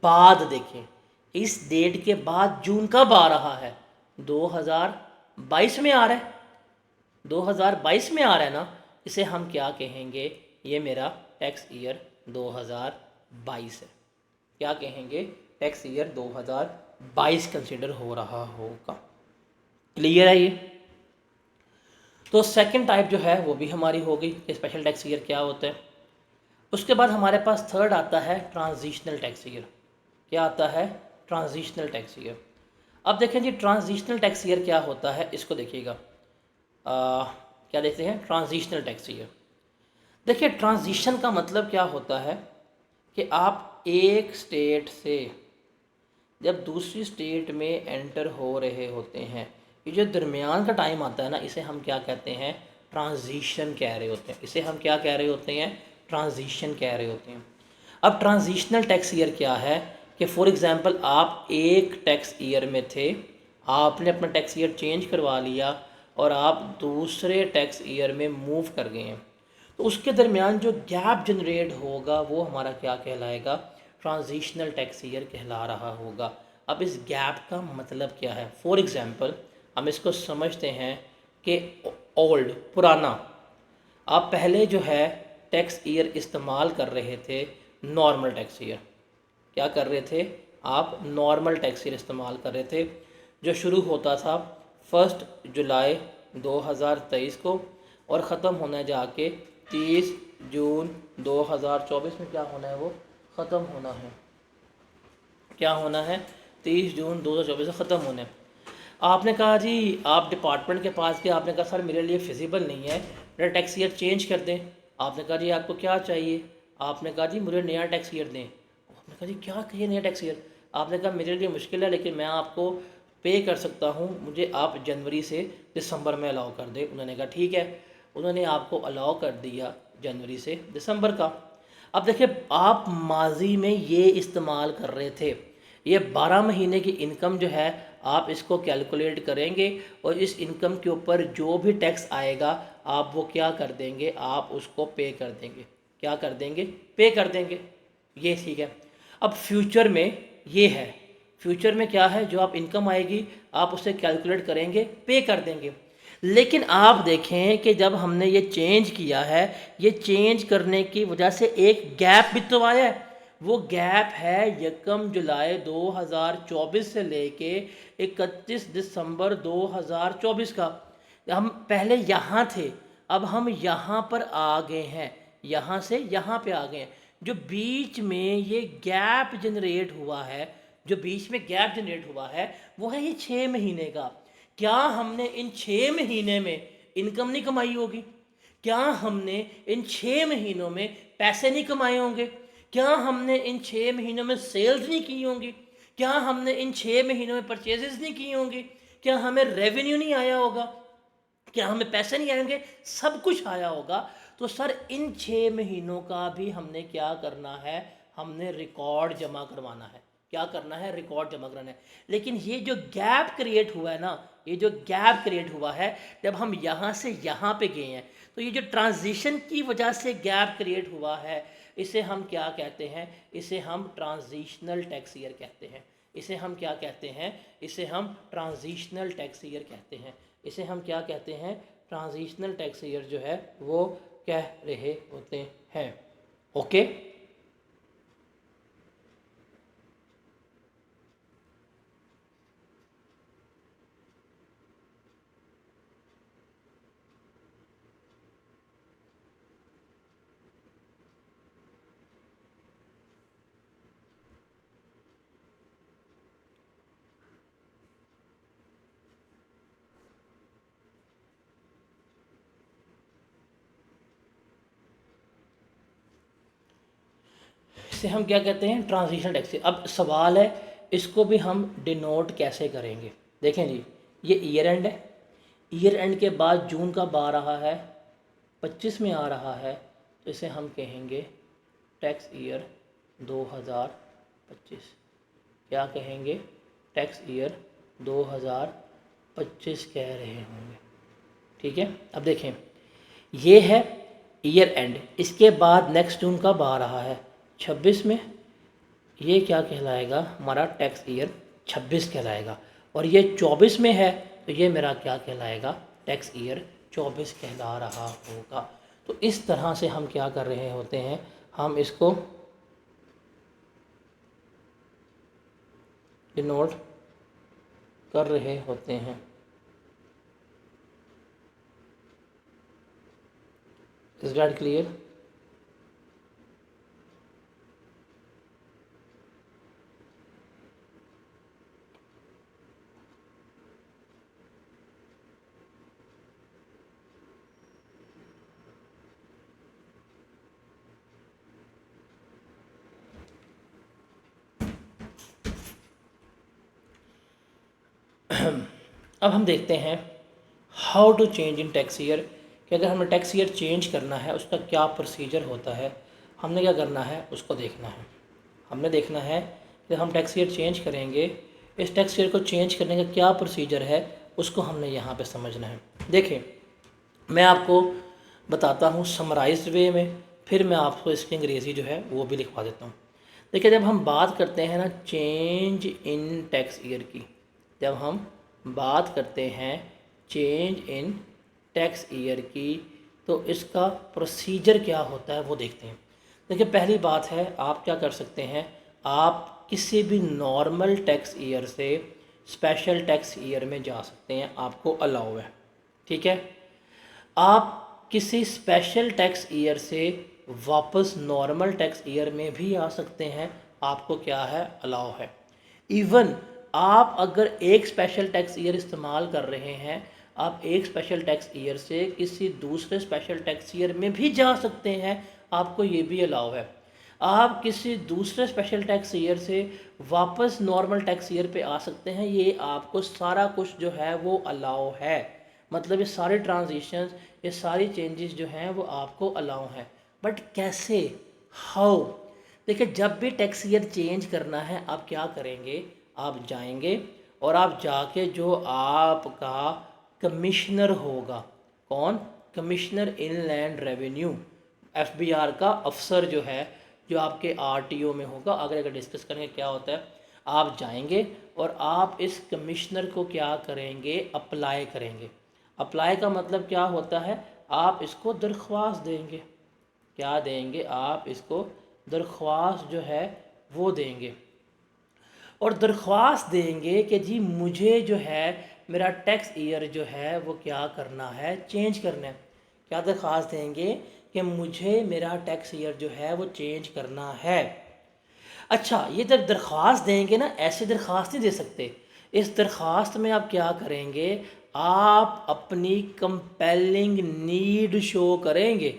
बाद देखें, इस डेट के बाद जून कब आ रहा है, 2022 में आ रहा है, 2022 में आ रहा है ना। इसे हम क्या कहेंगे, ये मेरा टैक्स ईयर 2022 है। क्या कहेंगे, टैक्स ईयर 2022 कंसिडर हो रहा होगा। क्लियर है ये। तो सेकंड टाइप जो है वो भी हमारी हो गई कि स्पेशल टैक्स ईयर क्या होता है। उसके बाद हमारे पास थर्ड आता है ट्रांजिशनल टैक्स ईयर। क्या आता है, ट्रांजिशनल टैक्स ईयर। अब देखें जी, ट्रांजिशनल टैक्स ईयर क्या होता है, इसको देखिएगा। क्या देखते हैं, ट्रांजिशनल टैक्स ईयर। देखिए, ट्रांजिशन का मतलब क्या होता है कि आप एक स्टेट से जब दूसरी स्टेट में एंटर हो रहे होते हैं, ये जो दरमियान का टाइम आता है ना, इसे हम क्या कहते हैं, ट्रांजिशन कह रहे होते हैं। इसे हम क्या कह रहे होते हैं, ट्रांजिशन कह रहे होते हैं। अब ट्रांजिशनल टैक्स ईयर क्या है कि फॉर एग्जांपल आप एक टैक्स ईयर में थे, आपने अपना टैक्स ईयर चेंज करवा लिया और आप दूसरे टैक्स ईयर में मूव कर गए हैं, तो उसके दरमियान जो गैप जनरेट होगा वो हमारा क्या कहलाएगा, ट्रांजिशनल टैक्स ईयर कहला रहा होगा। अब इस गैप का मतलब क्या है, फॉर एग्जांपल हम इसको समझते हैं कि ओल्ड, पुराना, आप पहले जो है टैक्स ईयर इस्तेमाल कर रहे थे नॉर्मल टैक्स ईयर। क्या कर रहे थे आप, नॉर्मल टैक्स ईयर इस्तेमाल कर रहे थे, जो शुरू होता था 1 जुलाई 2023 को और ख़त्म होना जाके 30 जून 2024 में। क्या होना है, वो ख़त्म होना है। क्या होना है, 30 जून 2024 में ख़त्म होना है। आपने कहा जी, आप डिपार्टमेंट के पास गए, आपने कहा सर मेरे लिए फिजिबल नहीं है, मेरा टैक्स ईयर चेंज कर दें। आपने कहा जी आपको क्या चाहिए? आपने कहा जी मुझे नया टैक्स ईयर दें। आपने कहा जी क्या कहिए नया टैक्स ईयर? आपने कहा मेरे लिए मुश्किल है, लेकिन मैं आपको पे कर सकता हूँ, मुझे आप जनवरी से दिसंबर में अलाउ कर दें। उन्होंने कहा ठीक है, उन्होंने आपको अलाउ कर दिया जनवरी से दिसंबर का। अब देखिए, आप माजी में ये इस्तेमाल कर रहे थे, ये 12 महीने की इनकम जो है आप इसको कैलकुलेट करेंगे और इस इनकम के ऊपर जो भी टैक्स आएगा आप वो क्या कर देंगे, आप उसको पे कर देंगे। क्या कर देंगे? पे कर देंगे। ये ठीक है। अब फ्यूचर में ये है, फ्यूचर में क्या है, जो आप इनकम आएगी आप उसे कैलकुलेट करेंगे, पे कर देंगे। लेकिन आप देखें कि जब हमने ये चेंज किया है, ये चेंज करने की वजह से एक गैप भी तो आया है। वो गैप है 1 जुलाई 2024 से लेके 31 दिसंबर 2024 का। हम पहले यहाँ थे, अब हम यहाँ पर आ गए हैं, यहाँ से यहाँ पे आ गए हैं। जो बीच में ये गैप जनरेट हुआ है, जो बीच में गैप जनरेट हुआ है वो है ये 6 महीने का। क्या हमने इन 6 महीने में इनकम नहीं कमाई होगी? क्या हमने इन 6 महीनों में पैसे नहीं कमाए होंगे? क्या हमने इन 6 महीनों में सेल्स नहीं की होंगी? क्या हमने इन 6 महीनों में परचेजेस नहीं किए होंगे? क्या हमें रेवेन्यू नहीं आया होगा? क्या हमें पैसे नहीं आएंगे? सब कुछ आया होगा। तो सर इन 6 महीनों का भी हमने क्या करना है, हमने रिकॉर्ड जमा करवाना है। क्या करना है? रिकॉर्ड जमा कराना है। लेकिन ये जो गैप क्रिएट हुआ है ना, ये जो गैप क्रिएट हुआ है, जब हम यहाँ से यहाँ पे गए हैं, तो ये जो ट्रांजिशन की वजह से गैप क्रिएट हुआ है, इसे हम क्या कहते हैं? इसे हम ट्रांजिशनल टैक्स ईयर कहते हैं। इसे हम क्या कहते हैं? इसे हम ट्रांजिशनल टैक्स ईयर कहते हैं। इसे हम क्या कहते हैं? ट्रांजिशनल टैक्स ईयर जो है वो कह रहे होते हैं। ओके, इसे हम क्या कहते हैं? Transitional tax. अब सवाल है, इसको भी हम डिनोट कैसे करेंगे? देखें जी, ये ईयर एंड है, ईयर एंड के बाद जून कब आ रहा है? 25 में आ रहा है, तो इसे हम कहेंगे टैक्स ईयर 2025। क्या कहेंगे? टैक्स ईयर 2025 कह रहे होंगे। ठीक है। अब देखें, ये है ईयर एंड, इसके बाद नेक्स्ट जून कब आ रहा है? 26 में। ये क्या कहलाएगा? हमारा टैक्स ईयर 26 कहलाएगा। और ये 24 में है, तो ये मेरा क्या कहलाएगा? टैक्स ईयर 24 कहला रहा होगा। तो इस तरह से हम क्या कर रहे होते हैं, हम इसको डिनोट कर रहे होते हैं। Is that clear? अब हम देखते हैं how to change in tax year, कि अगर हमें टैक्स ईयर चेंज करना है उसका क्या प्रोसीजर होता है, हमने क्या करना है उसको देखना है। हमने देखना है कि हम टैक्स ईयर चेंज करेंगे, इस टैक्स ईयर को चेंज करने का क्या प्रोसीजर है उसको हमने यहाँ पे समझना है। देखिए, मैं आपको बताता हूँ समराइज्ड वे में, फिर मैं आपको इसकी अंग्रेज़ी जो है वो भी लिखवा देता हूँ। देखिए, जब हम बात करते हैं ना चेंज इन टैक्स ईयर की, जब हम बात करते हैं चेंज इन टैक्स ईयर की, तो इसका प्रोसीजर क्या होता है वो देखते हैं। देखिए, पहली बात है, आप क्या कर सकते हैं, आप किसी भी नॉर्मल टैक्स ईयर से स्पेशल टैक्स ईयर में जा सकते हैं, आपको अलाउ है। ठीक है। आप किसी स्पेशल टैक्स ईयर से वापस नॉर्मल टैक्स ईयर में भी आ सकते हैं, आपको क्या है? अलाउ है। इवन आप अगर एक स्पेशल टैक्स ईयर इस्तेमाल कर रहे हैं, आप एक स्पेशल टैक्स ईयर से किसी दूसरे स्पेशल टैक्स ईयर में भी जा सकते हैं, आपको ये भी अलाउ है। आप किसी दूसरे स्पेशल टैक्स ईयर से वापस नॉर्मल टैक्स ईयर पे आ सकते हैं, ये आपको सारा कुछ जो है वो अलाउ है। मतलब ये सारे ट्रांजिशंस, ये सारी चेंजेस जो हैं वो आपको अलाउ हैं। बट कैसे, हाउ? देखिए, जब भी टैक्स ईयर चेंज करना है आप क्या करेंगे, आप जाएंगे और आप जाके जो आपका कमिश्नर होगा, कौन? कमिश्नर इनलैंड रेवेन्यू, एफबीआर का अफसर जो है, जो आपके आरटीओ में होगा, अगर डिस्कस करेंगे क्या होता है। आप जाएंगे और आप इस कमिश्नर को क्या करेंगे, अप्लाई करेंगे। अप्लाई का मतलब क्या होता है, आप इसको दरख्वास्त देंगे। क्या देंगे? आप इसको दरख्वास्त जो है वो देंगे, और दरख्वास्त देंगे कि जी मुझे जो है मेरा टैक्स ईयर जो है वो क्या करना है, चेंज करना है। क्या दरख्वास्त देंगे कि मुझे मेरा टैक्स ईयर जो है वो चेंज करना है। अच्छा, ये जब दरख्वास्त देंगे ना, ऐसे दरख्वास्त नहीं दे सकते। इस दरख्वास्त में आप क्या करेंगे, आप अपनी कंपेलिंग नीड शो करेंगे।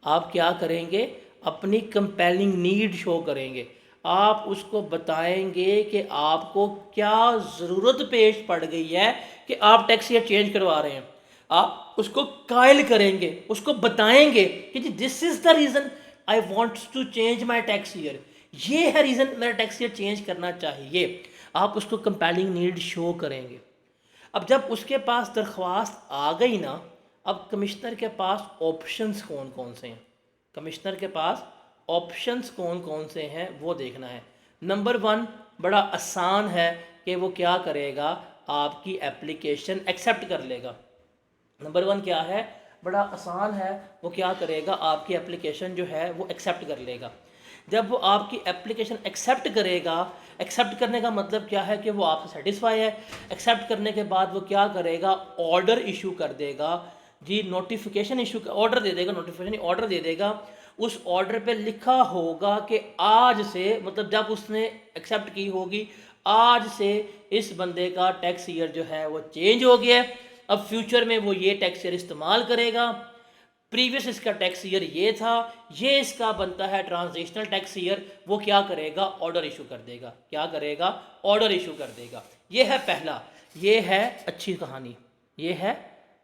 आप क्या करेंगे, अपनी कंपेलिंग नीड शो करेंगे। आप उसको बताएंगे कि आपको क्या ज़रूरत पेश पड़ गई है कि आप टैक्स ईयर चेंज करवा रहे हैं। आप उसको कायल करेंगे, उसको बताएंगे कि जी this is the reason I want to change my tax year, ये है रीज़न मेरा टैक्स ईयर चेंज करना चाहिए। आप उसको कंपेलिंग नीड शो करेंगे। अब जब उसके पास दरख्वास्त आ गई ना, अब कमिश्नर के पास ऑप्शंस कौन कौन से हैं, कमिश्नर के पास ऑप्शंस कौन कौन से हैं वो देखना है। नंबर 1 बड़ा आसान है कि वो क्या करेगा, आपकी एप्लीकेशन एक्सेप्ट कर लेगा। नंबर 1 क्या है, बड़ा आसान है, वो क्या करेगा, आपकी एप्लीकेशन जो है वो एक्सेप्ट कर लेगा। जब वो आपकी एप्लीकेशन एक्सेप्ट करेगा, एक्सेप्ट करने का मतलब क्या है कि वो आपसे सेटिस्फाई है। एक्सेप्ट करने के बाद वो क्या करेगा, ऑर्डर इशू कर देगा जी, नोटिफिकेशन इशू, ऑर्डर दे देगा, नोटिफिकेशन ऑर्डर दे देगा। उस ऑर्डर पे लिखा होगा कि आज से, मतलब जब उसने एक्सेप्ट की होगी, आज से इस बंदे का टैक्स ईयर जो है वो चेंज हो गया है। अब फ्यूचर में वो ये टैक्स ईयर इस्तेमाल करेगा। प्रीवियस इसका टैक्स ईयर ये था, ये इसका बनता है ट्रांजिशनल टैक्स ईयर। वो क्या करेगा, ऑर्डर इशू कर देगा। क्या करेगा, ऑर्डर इशू कर देगा। ये है पहला, ये है अच्छी कहानी, ये है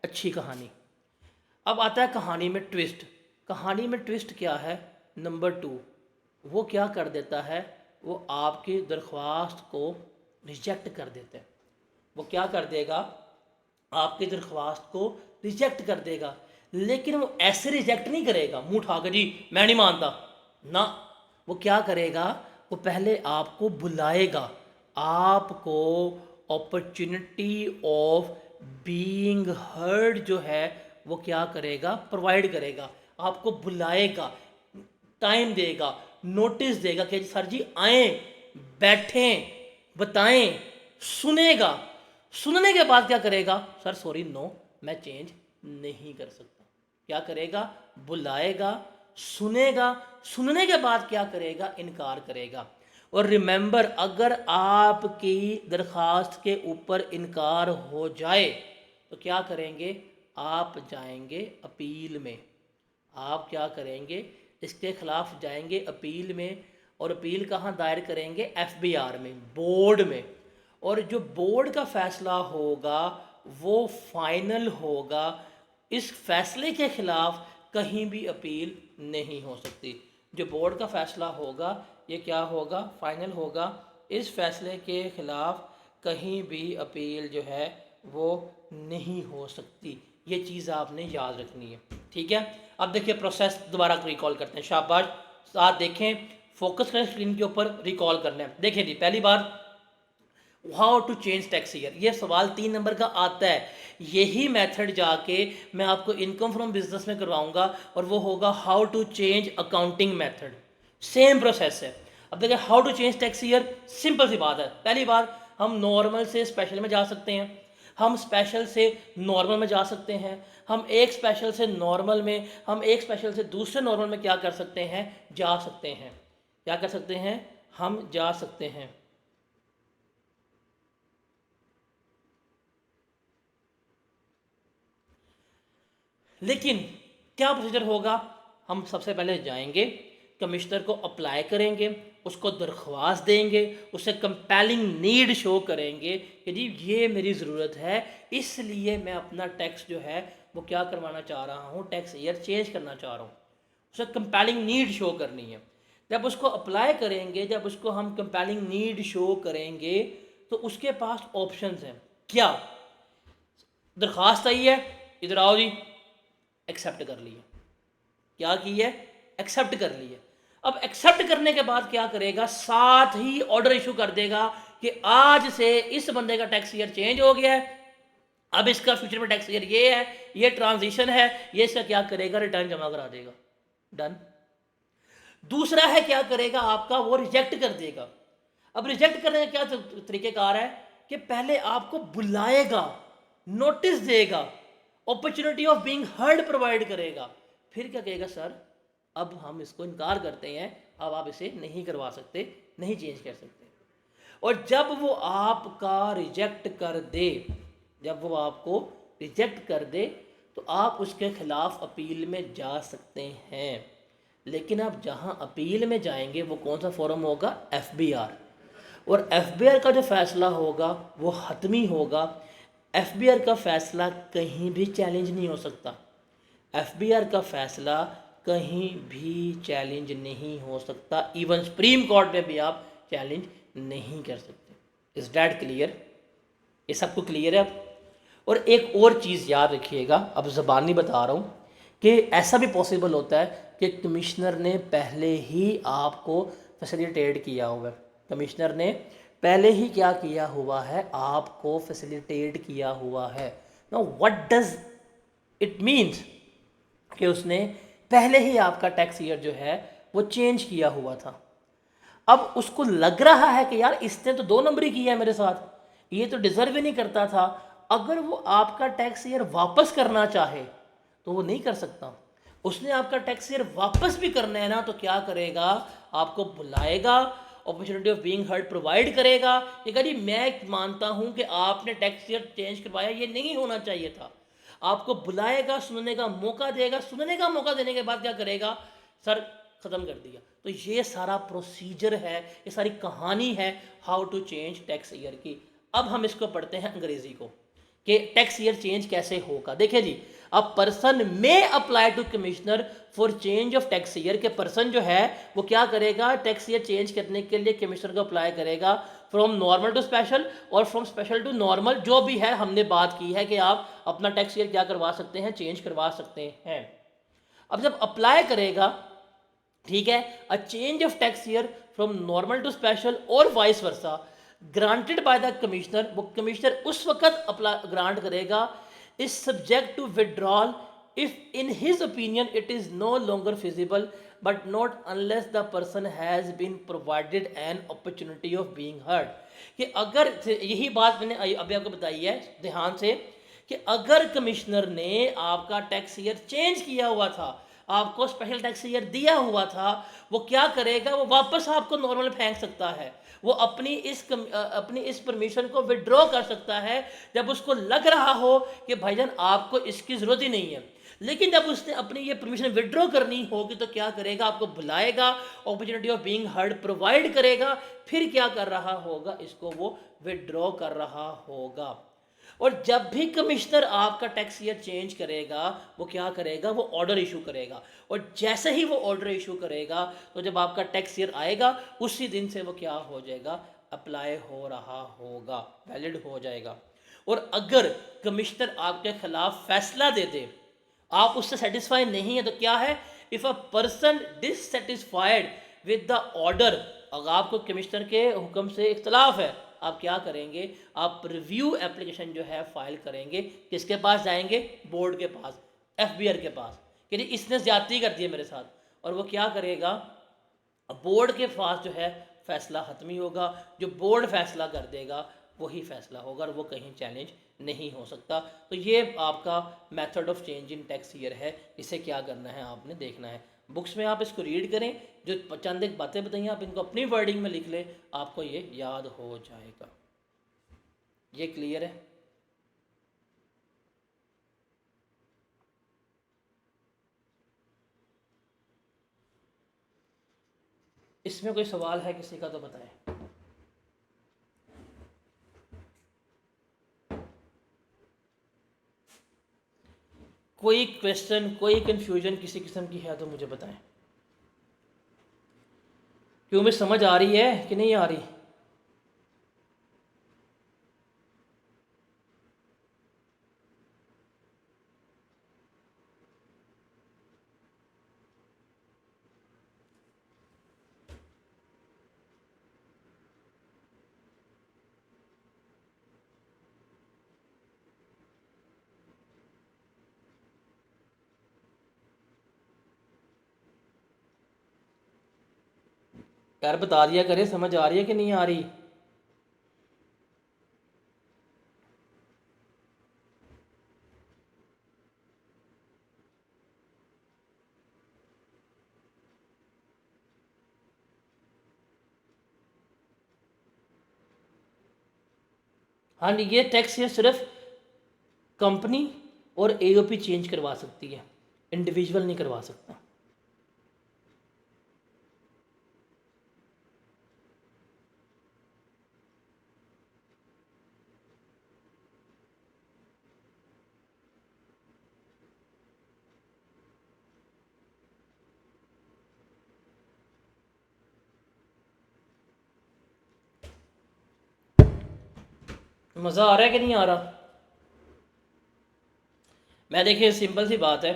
अच्छी कहानी। अब आता है कहानी में ट्विस्ट। कहानी में ट्विस्ट क्या है, नंबर 2, वो क्या कर देता है, वो आपकी दरख्वास्त को रिजेक्ट कर देता है। वो क्या कर देगा, आपकी दरख्वास्त को रिजेक्ट कर देगा। लेकिन वो ऐसे रिजेक्ट नहीं करेगा मुंह उठाकर जी मैं नहीं मानता ना। वो क्या करेगा, वो पहले आपको बुलाएगा, आपको अपॉर्चुनिटी ऑफ बीइंग हर्ड जो है वो क्या करेगा, प्रोवाइड करेगा। आपको बुलाएगा, टाइम देगा, नोटिस देगा कि सर जी आए, बैठें, बताएं, सुनेगा। सुनने के बाद क्या करेगा, सर सॉरी नो मैं चेंज नहीं कर सकता। क्या करेगा, बुलाएगा, सुनेगा, सुनने के बाद क्या करेगा, इनकार करेगा। और रिमेंबर, अगर आपकी दरखास्त के ऊपर इनकार हो जाए तो क्या करेंगे, आप जाएंगे अपील में। आप क्या करेंगे, इसके खिलाफ जाएंगे अपील में। और अपील कहाँ दायर करेंगे, एफबीआर में, बोर्ड में। और जो बोर्ड का फैसला होगा वो फाइनल होगा। इस फैसले के खिलाफ कहीं भी अपील नहीं हो सकती। जो बोर्ड का फैसला होगा ये क्या होगा, फाइनल होगा। इस फैसले के खिलाफ कहीं भी अपील जो है वो नहीं हो सकती। ये चीज़ आपने याद रखनी है, ठीक है। अब देखिए प्रोसेस दोबारा रिकॉल करते हैं, शाबाश, साथ देखें, फोकस करें स्क्रीन के ऊपर, रिकॉल करना है। देखिए जी, पहली बार how to change tax year, ये सवाल 3 नंबर का आता है। यही मेथड जाके मैं आपको इनकम फ्रॉम बिजनेस में करवाऊंगा, और वो होगा how to change accounting method. Same process है। अब देखिए how to change tax year, simple सी बात है। पहली बात, हम नॉर्मल से स्पेशल में जा सकते हैं, हम स्पेशल से नॉर्मल में जा सकते हैं, हम एक स्पेशल से नॉर्मल में, हम एक स्पेशल से दूसरे नॉर्मल में क्या कर सकते हैं, जा सकते हैं। क्या कर सकते हैं, हम जा सकते हैं। लेकिन क्या प्रोसीजर होगा, हम सबसे पहले जाएंगे, कमिश्नर को अप्लाई करेंगे, उसको दरख्वास्त देंगे, उसे कंपेलिंग नीड शो करेंगे कि जी ये मेरी ज़रूरत है, इसलिए मैं अपना टैक्स जो है वो क्या करवाना चाह रहा हूँ, टैक्स ईयर चेंज करना चाह रहा हूँ। उसे कंपेलिंग नीड शो करनी है। जब उसको अप्लाई करेंगे, जब उसको हम कंपेलिंग नीड शो करेंगे तो उसके पास ऑप्शंस हैं। क्या दरख्वास्त आई है, इधर आओ जी, एक्सेप्ट कर लिए, क्या की है, एक्सेप्ट कर लिए। अब एक्सेप्ट करने के बाद क्या करेगा, साथ ही ऑर्डर इशू कर देगा कि आज से इस बंदे का टैक्स ईयर चेंज हो गया है, अब इसका फ्यूचर में टैक्स ईयर ये है, ये ट्रांजिशन है, ये इसका क्या करेगा, रिटर्न जमा करा देगा, डन। दूसरा है क्या करेगा आपका, वो रिजेक्ट कर देगा। अब रिजेक्ट करने का क्या तरीकेकार है कि पहले आपको बुलाएगा, नोटिस देगा, opportunity of being heard provide करेगा, फिर क्या कहेगा, सर अब हम इसको इनकार करते हैं, अब आप इसे नहीं करवा सकते, नहीं चेंज कर सकते। और जब वो आपका रिजेक्ट कर दे, जब वो आपको रिजेक्ट कर दे तो आप उसके खिलाफ अपील में जा सकते हैं। लेकिन आप जहां अपील में जाएंगे वो कौन सा फॉरम होगा, एफबीआर। और एफबीआर का जो फैसला होगा वो हतमी होगा। एफबीआर का फैसला कहीं भी चैलेंज नहीं हो सकता। एफबीआर का फैसला कहीं भी चैलेंज नहीं हो सकता, इवन सुप्रीम कोर्ट में भी आप चैलेंज नहीं कर सकते। इज डैट क्लियर, ये सबको क्लियर है अब। और एक और चीज़ याद रखिएगा, अब ज़बानी बता रहा हूँ कि ऐसा भी पॉसिबल होता है कि कमिश्नर ने पहले ही आपको फैसिलिटेट किया हुआ है, कमिश्नर ने पहले ही क्या किया हुआ है, आपको फैसिलिटेट किया हुआ है। Know what does it means कि उसने पहले ही आपका टैक्स ईयर जो है वो चेंज किया हुआ था। अब उसको लग रहा है कि यार इसने तो 2 नंबरी किया है मेरे साथ, ये तो डिजर्व ही नहीं करता था। अगर वो आपका टैक्स ईयर वापस करना चाहे तो वो नहीं कर सकता। उसने आपका टैक्स ईयर वापस भी करना है ना, तो क्या करेगा, आपको बुलाएगा, opportunity of being heard provide करेगा। ये कह जी मैं मानता हूं कि आपने टैक्स ईयर चेंज करवाया, ये नहीं होना चाहिए था। आपको बुलाएगा, सुनने का मौका देगा, सुनने का मौका देने के बाद क्या करेगा, सर ख़त्म कर दिया। तो ये सारा प्रोसीजर है, ये सारी कहानी है how to change tax year की। अब हम इसको पढ़ते हैं अंग्रेजी को कि टैक्स ईयर चेंज कैसे होगा। देखिए जी, अब पर्सन में apply to commissioner for change of tax year के पर्सन जो है वो क्या करेगा, टैक्स ईयर चेंज करने के लिए कमिश्नर को अप्लाई करेगा फ्रॉम नॉर्मल टू स्पेशल और फ्रॉम स्पेशल टू नॉर्मल, जो भी है हमने बात की है कि आप अपना टैक्स ईयर क्या करवा सकते हैं, चेंज करवा सकते हैं। अब जब अप्लाई करेगा, ठीक है, a change of tax year from normal to special और vice versa granted by the commissioner, वो कमिश्नर उस वक्त अप्लाई ग्रांट करेगा, is subject to withdrawal if in his opinion it is no longer feasible but not unless the person has been provided an opportunity of being heard. कि अगर, यही बात मैंने अभी आपको बताई है ध्यान से, कि अगर कमिश्नर ने आपका टैक्स ईयर चेंज किया हुआ था, आपको स्पेशल टैक्स ईयर दिया हुआ था, वो क्या करेगा, वो वापस आपको नॉर्मल फेंक सकता है। वो अपनी इस परमिशन को विड्रॉ कर सकता है जब उसको लग रहा हो कि भाईजान आपको इसकी ज़रूरत ही नहीं है। लेकिन जब उसने अपनी ये परमिशन विड्रॉ करनी होगी तो क्या करेगा, आपको बुलाएगा, opportunity of being heard provide करेगा, फिर क्या कर रहा होगा, इसको वो विड्रॉ कर रहा होगा। और जब भी कमिश्नर आपका टैक्स ईयर चेंज करेगा वो क्या करेगा, वो ऑर्डर इशू करेगा। और जैसे ही वो ऑर्डर इशू करेगा तो जब आपका टैक्स ईयर आएगा उसी दिन से वो क्या हो जाएगा, अप्लाई हो रहा होगा, वैलिड हो जाएगा। और अगर कमिश्नर आपके खिलाफ फैसला दे दे, आप उससे सेटिस्फाई नहीं है, तो क्या है, if a person dissatisfied with the order, अगर आपको कमिश्नर के हुक्म से इख्तलाफ है, आप क्या करेंगे, आप रिव्यू एप्लीकेशन जो है फाइल करेंगे, किसके पास जाएंगे, बोर्ड के पास, एफबीआर के पास, कि इसने ज्यादती कर दी है मेरे साथ। और वो क्या करेगा, बोर्ड के पास जो है फैसला हतमी होगा, जो बोर्ड फैसला कर देगा वही फैसला होगा और वो कहीं चैलेंज नहीं हो सकता। तो ये आपका method of change in tax year है, इसे क्या करना है आपने देखना है। बुक्स में आप इसको रीड करें, जो चंद एक बातें बताइए आप इनको अपनी वर्डिंग में लिख लें, आपको ये याद हो जाएगा। ये क्लियर है। इसमें कोई सवाल है किसी का तो बताएं। कोई क्वेश्चन, कोई कंफ्यूजन किसी किस्म की है तो मुझे बताएं। क्यों, में समझ आ रही है कि नहीं आ रही? यार बता दिया करे, समझ आ रही है कि नहीं आ रही? हाँ, ये टैक्स ये सिर्फ कंपनी और एओपी चेंज करवा सकती है, इंडिविजुअल नहीं करवा सकता। मज़ा आ रहा है कि नहीं आ रहा? मैं देखिए सिंपल सी बात है,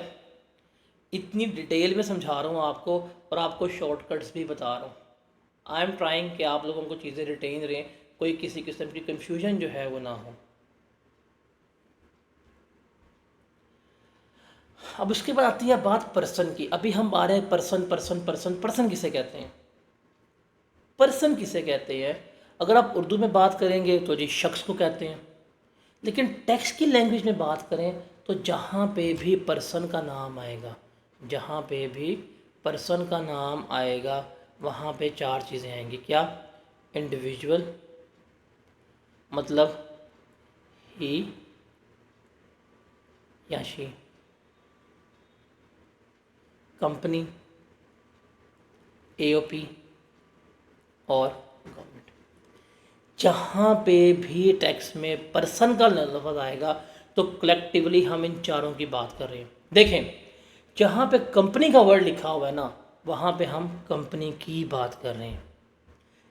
इतनी डिटेल में समझा रहा हूँ आपको और आपको शॉर्टकट्स भी बता रहा हूँ। आई एम ट्राइंग कि आप लोगों को चीज़ें रिटेन रहें, कोई किसी किस्म की कन्फ्यूजन जो है वो ना हो। अब उसके बाद आती है बात पर्सन की। अभी हम आ रहे हैं पर्सन पर्सन पर्सन। पर्सन किसे कहते हैं? पर्सन किसे कहते हैं? अगर आप उर्दू में बात करेंगे तो जी शख्स को कहते हैं, लेकिन टेक्स्ट की लैंग्वेज में बात करें तो जहाँ पे भी पर्सन का नाम आएगा, जहाँ पे भी पर्सन का नाम आएगा वहाँ पे चार चीज़ें आएंगी। क्या? इंडिविजुअल मतलब ही या शी, कंपनी, एओपी और गवर्नमेंट। जहाँ पे भी टैक्स में पर्सन का लफ्ज़ आएगा तो कलेक्टिवली हम इन चारों की बात कर रहे हैं। देखें, जहाँ पे कंपनी का वर्ड लिखा हुआ है ना, वहाँ पे हम कंपनी की बात कर रहे हैं।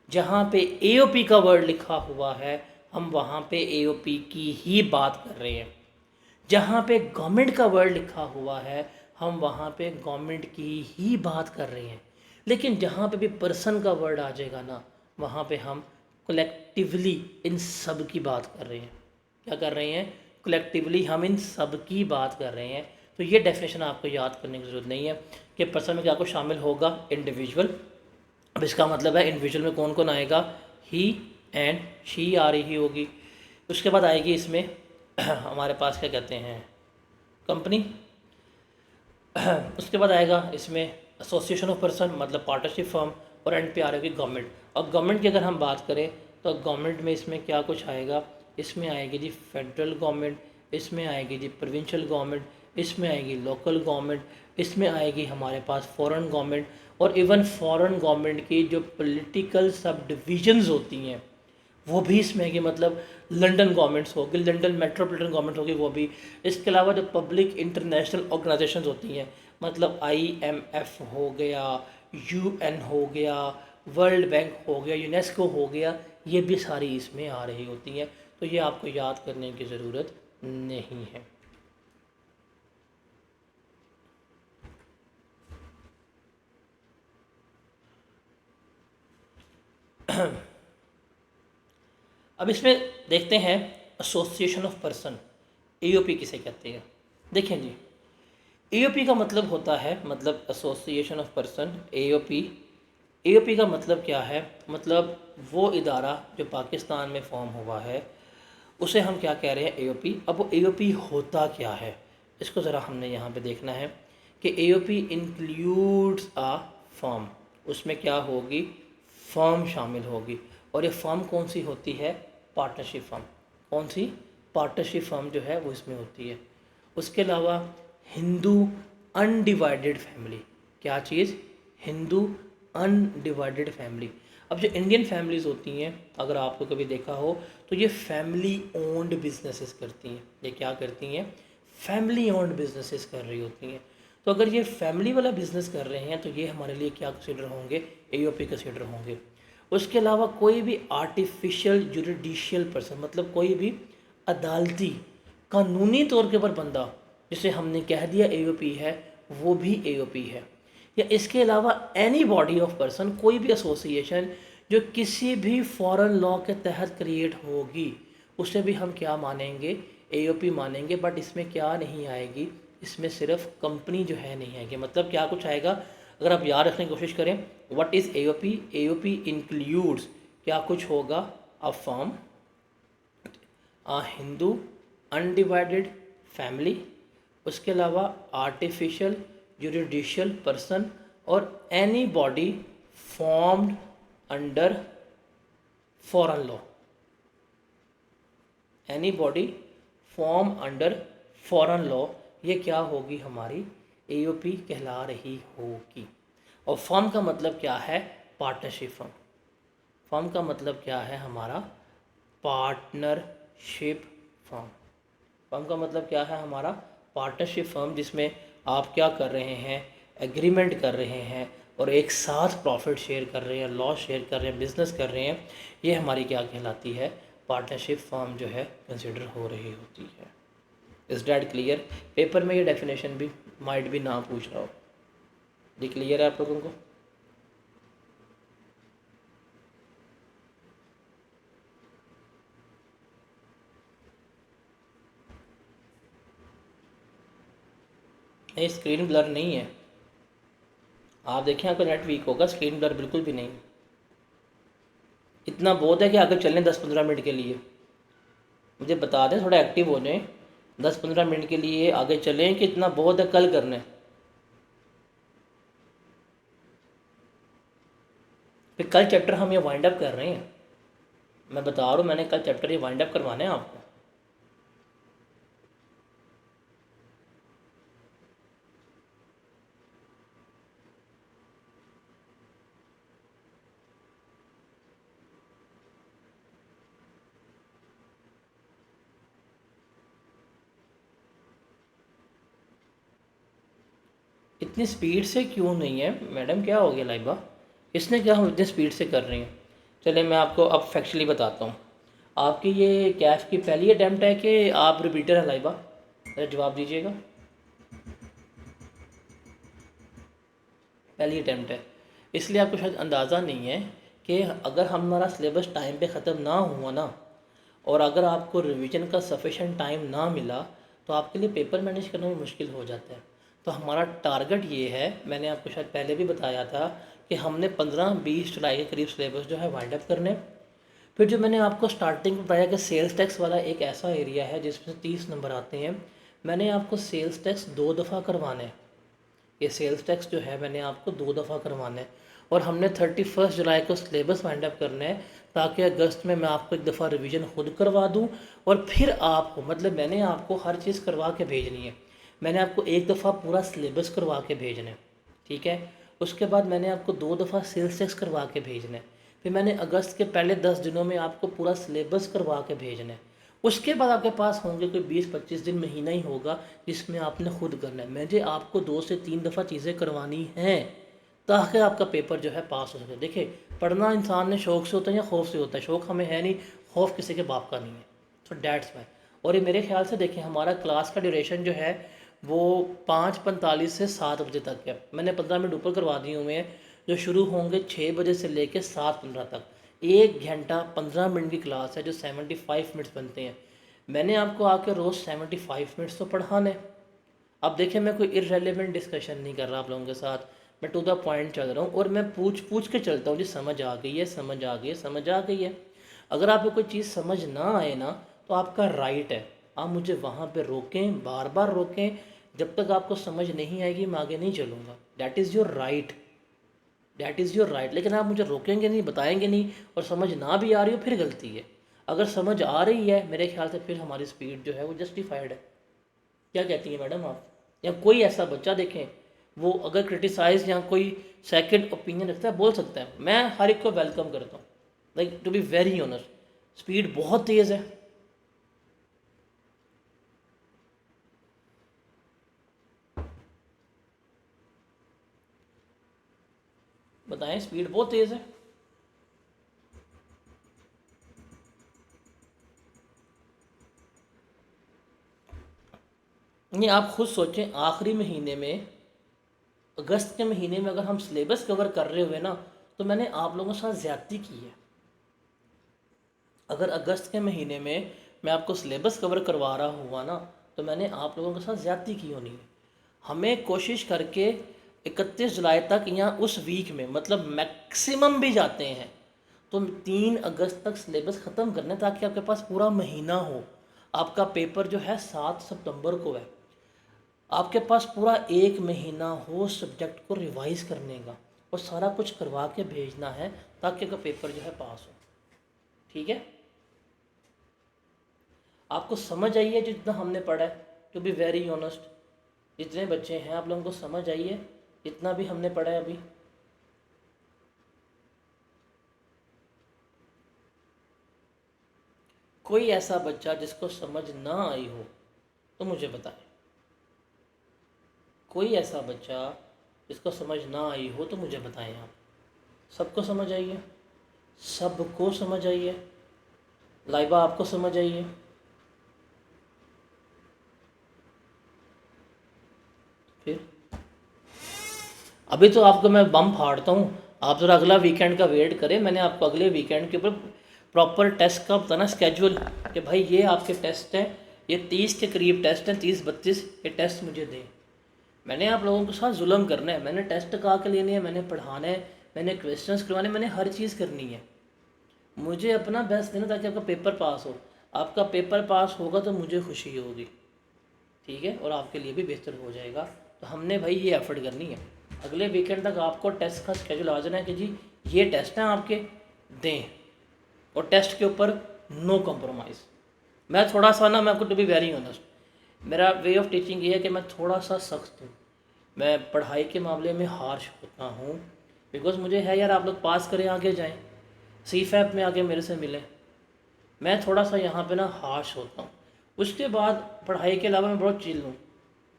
जहाँ पे एओपी का वर्ड लिखा हुआ है हम वहाँ पे एओपी की ही बात कर रहे हैं। जहाँ पे गवर्नमेंट का वर्ड लिखा हुआ है हम वहाँ पे गवर्नमेंट की ही बात कर रहे हैं। लेकिन जहाँ पे भी पर्सन का वर्ड आ जाएगा ना, वहाँ पे हम कलेक्टिवली इन सब की बात कर रहे हैं। क्या कर रहे हैं? कलेक्टिवली हम इन सब की बात कर रहे हैं। तो ये डेफिनेशन आपको याद करने की ज़रूरत नहीं है कि पर्सन में क्या कुछ शामिल होगा, इंडिविजुअल। अब इसका मतलब है इंडिविजुअल में कौन कौन आएगा? ही एंड शी आ रही होगी। उसके बाद आएगी इसमें हमारे पास क्या कहते हैं, कंपनी। उसके बाद आएगा इसमें एसोसिएशन ऑफ पर्सन मतलब पार्टनरशिप फर्म, और एंड पे आ रही होगी गवर्नमेंट। और गवर्नमेंट की अगर हम बात करें तो गवर्नमेंट में इसमें क्या कुछ आएगा? इसमें आएगी जी फेडरल गवर्नमेंट, इसमें आएगी जी प्रोविंशियल गवर्नमेंट, इसमें आएगी लोकल गवर्नमेंट, इसमें आएगी हमारे पास फॉरेन गवर्नमेंट। और इवन फॉरेन गवर्नमेंट की जो पॉलिटिकल सब डिविजन्स होती हैं वो भी इसमें है कि मतलब लंदन गवर्नमेंट्स होगी, लंदन मेट्रोपॉलिटन गवर्नमेंट होगी वो भी। इसके अलावा जो पब्लिक इंटरनेशनल ऑर्गेनाइजेशंस होती हैं मतलब आईएमएफ हो गया, यूएन हो गया, वर्ल्ड बैंक हो गया, यूनेस्को हो गया, ये भी सारी इसमें आ रही होती हैं। तो ये आपको याद करने की ज़रूरत नहीं है। अब इसमें देखते हैं एसोसिएशन ऑफ पर्सन, एओपी किसे कहते हैं। देखें जी, एओपी का मतलब होता है मतलब association of person, AOP. AOP का मतलब क्या है? मतलब वो इदारा जो पाकिस्तान में फॉर्म हुआ है उसे हम क्या कह रहे हैं? एओपी। अब वो एओपी होता क्या है इसको ज़रा हमने यहाँ पे देखना है कि एओपी इंक्लूड्स अ फर्म। उसमें क्या होगी? फर्म शामिल होगी। और ये फर्म कौन सी होती है? Partnership firm. कौन सी? पार्टनरशिप फर्म जो है वो इसमें होती है। उसके अलावा हिंदू अनडिवाइडेड फैमिली। क्या चीज़? Hindu undivided family. अब जो इंडियन फैमिलीज़ होती हैं, अगर आपको कभी देखा हो तो ये फैमिली ओन्ड बिजनेसेस करती हैं। ये क्या करती हैं? फैमिली ओन्ड बिजनेसेस कर रही होती हैं। तो अगर ये फैमिली वाला बिजनेस कर रहे हैं तो ये हमारे लिए क्या कंसिडर होंगे? एओपी कंसिडर होंगे। उसके अलावा कोई भी आर्टिफिशियल जुडिशियल पर्सन, मतलब कोई भी अदालती कानूनी तौर के ऊपर बंदा जिसे हमने कह दिया एओपी है, वो भी एओपी है। या इसके अलावा एनी बॉडी ऑफ पर्सन, कोई भी एसोसिएशन जो किसी भी फॉरेन लॉ के तहत क्रिएट होगी, उसे भी हम क्या मानेंगे? एओपी मानेंगे। बट इसमें क्या नहीं आएगी? इसमें सिर्फ कंपनी जो है नहीं आएगी। मतलब क्या कुछ आएगा? अगर आप याद रखने की कोशिश करें, what is AOP? AOP includes क्या कुछ होगा? A firm, a Hindu undivided family, उसके अलावा आर्टिफिशियल जुडिशियल पर्सन और any body formed under foreign law. Any body form under foreign law, ये क्या होगी? हमारी एओपी कहला रही होगी। और फर्म का मतलब क्या है? Partnership firm. फर्म का मतलब क्या है? हमारा पार्टनरशिप फर्म। फर्म का मतलब क्या है? हमारा पार्टनरशिप फर्म, जिसमें आप क्या कर रहे हैं? एग्रीमेंट कर रहे हैं और एक साथ प्रॉफिट शेयर कर रहे हैं, लॉस शेयर कर रहे हैं, बिजनेस कर रहे हैं। ये हमारी क्या कहलाती है? पार्टनरशिप फर्म जो है कंसिडर हो रही होती है। Is that clear? पेपर में ये डेफिनेशन भी माइट भी ना पूछ रहा हो। ये क्लियर है आप लोगों को? नहीं, स्क्रीन ब्लर नहीं है। आप देखें, आपका नेट वीक होगा, स्क्रीन ब्लर बिल्कुल भी नहीं। इतना बहुत है कि आगे चलें 10-15 मिनट के लिए। मुझे बता दें, थोड़ा एक्टिव हो जाएं। 10-15 मिनट के लिए आगे चलें कि इतना बहुत है, कल करना है। फिर कल चैप्टर हम ये वाइंड अप कर रहे हैं। मैं बता रहा हूँ, मैंने कल चैप्टर ये वाइंड अप करवाना है आपको। इतनी स्पीड से क्यों नहीं है मैडम? क्या हो गया लाइबा? इसने क्या हम इतनी स्पीड से कर रहे हैं? चले मैं आपको अब फैक्चुअली बताता हूँ। आपकी ये कैफ की पहली अटैम्प्ट है कि आप रिपीटर है लाइबा? ज़रा जवाब दीजिएगा। पहली अटैम्प्ट है, इसलिए आपको शायद अंदाज़ा नहीं है कि अगर हमारा सिलेबस टाइम पे ख़त्म ना हुआ ना, और अगर आपको रिवीजन का सफिशेंट टाइम ना मिला, तो आपके लिए पेपर मैनेज करना भी मुश्किल हो जाता है। तो हमारा टारगेट ये है, मैंने आपको शायद पहले भी बताया था कि हमने 15-20 जुलाई के करीब सिलेबस जो है वाइंड अप करने। फिर जो मैंने आपको स्टार्टिंग में बताया कि सेल्स टैक्स वाला एक ऐसा एरिया है जिसमें 30 नंबर आते हैं। मैंने आपको सेल्स टैक्स 2 दफ़ा करवाने हैं। ये सेल्स टैक्स जो है मैंने आपको 2 दफ़ा करवाना है। और हमने 31 जुलाई को सिलेबस वाइंड अप करना है, ताकि अगस्त में मैं आपको एक दफ़ा रिवीजन खुद करवा दूं। और फिर आपको, मतलब मैंने आपको हर चीज़ करवा के भेजनी है। मैंने आपको एक दफ़ा पूरा सिलेबस करवा के भेजना है, ठीक है। उसके बाद मैंने आपको 2 दफ़ा सेल्स टैक्स करवा के भेजना है। फिर मैंने अगस्त के पहले 10 दिनों में आपको पूरा सिलेबस करवा के भेजना है। उसके बाद आपके पास होंगे कोई 20-25 दिन, महीना ही होगा जिसमें आपने खुद करना है। मुझे आपको 2 से 3 दफ़ा चीज़ें करवानी हैं ताकि आपका पेपर जो है पास हो सके। देखिए, पढ़ना इंसान ने शौक़ से होता है या खौफ से होता है? शौक़ हमें है नहीं, खौफ किसी के बाप का नहीं है। तो डैट्स वाई। और ये मेरे ख्याल से देखिए, हमारा क्लास का ड्यूरेशन जो है वो 5:45 से 7 बजे तक है। मैंने 15 मिनट ऊपर करवा दिए हुए हैं, जो शुरू होंगे 6 बजे से लेकर 7:15 तक। 1 घंटा 15 मिनट की क्लास है, जो 75 मिनट्स बनते हैं। मैंने आपको आके रोज़ 75 मिनट्स तो पढ़ाने। अब देखिए, मैं कोई इररेलेवेंट डिस्कशन नहीं कर रहा आप लोगों के साथ, मैं टू द पॉइंट चल रहा हूँ। और मैं पूछ पूछ के चलता हूँ जी, समझ आ गई है, समझ आ गई है, समझ आ गई है। अगर आपको कोई चीज़ समझ ना आए ना, तो आपका राइट है, आप मुझे वहाँ पे रोकें, बार बार रोकें। जब तक आपको समझ नहीं आएगी मैं आगे नहीं चलूँगा। That is your right, that is your right. लेकिन आप मुझे रोकेंगे नहीं, बताएंगे नहीं, और समझ ना भी आ रही हो, फिर गलती है। अगर समझ आ रही है मेरे ख्याल से, फिर हमारी स्पीड जो है वो जस्टिफाइड है। क्या कहती हैं मैडम आप? या कोई ऐसा बच्चा देखें वो अगर क्रिटिसाइज या कोई सेकंड ओपिनियन रखता है बोल सकता है, मैं हर एक को वेलकम करता हूँ, like to be very honest. Speed बहुत तेज़ है, बताएं, स्पीड बहुत तेज़ है। नहीं, आप खुद सोचें, आखिरी महीने में, अगस्त के महीने में अगर हम सिलेबस कवर कर रहे हुए ना, तो मैंने आप लोगों के साथ ज़्यादती की है। अगर अगस्त के महीने में मैं आपको सिलेबस कवर करवा रहा हुआ ना, तो मैंने आप लोगों के साथ ज़्यादती की होनी है। हमें कोशिश करके 31 जुलाई तक या उस वीक में, मतलब मैक्सिमम भी जाते हैं तो 3 अगस्त तक सिलेबस ख़त्म करना है, ताकि आपके पास पूरा महीना हो। आपका पेपर जो है 7 सितंबर को है, आपके पास पूरा एक महीना हो सब्जेक्ट को रिवाइज करने का, और सारा कुछ करवा के भेजना है, ताकि आपका पेपर जो है पास हो। ठीक है, आपको समझ आई है जितना हमने पढ़ा है? टू बी वेरी ऑनेस्ट, जितने बच्चे हैं आप लोगों को समझ आई है जितना भी हमने पढ़ा है अभी? कोई ऐसा बच्चा जिसको समझ ना आई हो तो मुझे बताएं। कोई ऐसा बच्चा जिसको समझ ना आई हो तो मुझे बताएं आप। सबको समझ आई है? सबको समझ आई है? लाइबा आपको समझ आई है? फिर अभी तो आपको मैं बम फाड़ता हूँ, आप ज़रा अगला वीकेंड का वेट करें। मैंने आपको अगले वीकेंड के ऊपर प्रॉपर टेस्ट का बताना स्केड्यूल, कि भाई ये आपके टेस्ट हैं, ये 30 के करीब टेस्ट हैं, 30-32 ये टेस्ट मुझे दें। मैंने आप लोगों के साथ जुल्म करना है, मैंने टेस्ट कहा के लेने हैं, मैंने पढ़ाना है, मैंने क्वेश्चंस करवाने, मैंने हर चीज़ करनी है। मुझे अपना बेस्ट देना ताकि आपका पेपर पास हो। आपका पेपर पास होगा तो मुझे खुशी होगी, ठीक है, और आपके लिए भी बेहतर हो जाएगा। तो हमने भाई ये एफर्ट करनी है। अगले वीकेंड तक आपको टेस्ट का स्केड्यूल आ जाना है कि जी ये टेस्ट हैं आपके, दें, और टेस्ट के ऊपर नो कॉम्प्रोमाइज़। मैं थोड़ा सा ना, मैं आपको टू बी वेरी ऑनेस्ट, मेरा वे ऑफ टीचिंग ये है कि मैं थोड़ा सा सख्त हूँ, मैं पढ़ाई के मामले में हार्श होता हूँ, बिकॉज मुझे है यार आप लोग पास करें, आगे जाएं, CFAP में आगे मेरे से मिलें। मैं थोड़ा सा यहाँ पे ना हार्श होता हूँ। उसके बाद पढ़ाई के अलावा मैं बहुत चिल हूँ,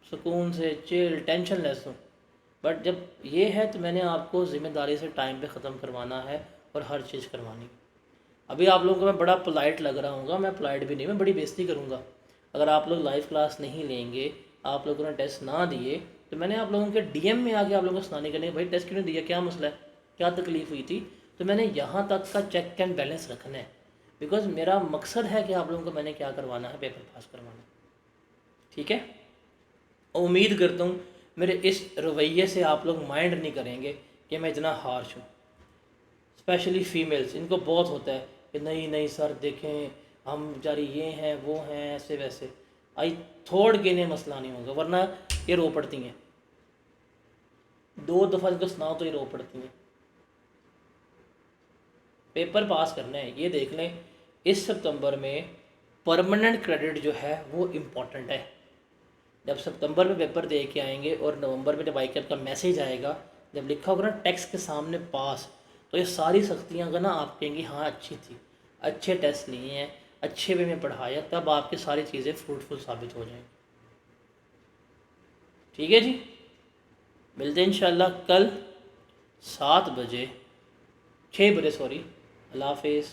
सुकून से चिल, टेंशन लेस हूँ। बट जब ये है तो मैंने आपको ज़िम्मेदारी से टाइम पे ख़त्म करवाना है और हर चीज़ करवानी। अभी आप लोगों को मैं बड़ा पोलाइट लग रहा हूँ, मैं पोलाइट भी नहीं, मैं बड़ी बेइज्जती करूँगा अगर आप लोग लाइव क्लास नहीं लेंगे, आप लोगों ने टेस्ट ना दिए, तो मैंने आप लोगों के DM में आके आप लोगों को सुनाने के लिए, भाई टेस्ट क्यों नहीं दिया, क्या मसला है, क्या तकलीफ़ हुई थी। तो मैंने यहाँ तक का चेक एंड बैलेंस रखना है, बिकॉज मेरा मकसद है कि आप लोगों को मैंने क्या करवाना है, पेपर पास करवाना। ठीक है, उम्मीद करता हूँ मेरे इस रवैये से आप लोग माइंड नहीं करेंगे कि मैं इतना हार्श हूँ। स्पेशली फीमेल्स, इनको बहुत होता है कि नहीं नहीं सर देखें, हम बेचारी ये हैं वो हैं ऐसे वैसे। आई थोड़ के इन्हें मसला नहीं होगा, वरना ये रो पड़ती हैं, 2 दफ़ा इनको सुनाओ तो ये रो पड़ती हैं। पेपर पास करना है, ये देख लें, इस सितंबर में परमानेंट क्रेडिट जो है वो इम्पॉर्टेंट है। जब सितंबर में पेपर दे के आएंगे और नवंबर में जब ICAP का मैसेज आएगा, जब लिखा होगा ना टेक्स्ट के सामने पास, तो ये सारी सख्तियाँ का ना आप कहेंगे हाँ अच्छी थी, अच्छे टेस्ट लिए हैं, अच्छे वे में पढ़ाया, तब आपकी सारी चीज़ें फ्रूटफुल साबित हो जाएंगी। ठीक है जी, मिलते हैं इंशाल्लाह कल 7 बजे, 6 बजे सॉरी। अल्लाह हाफिज़।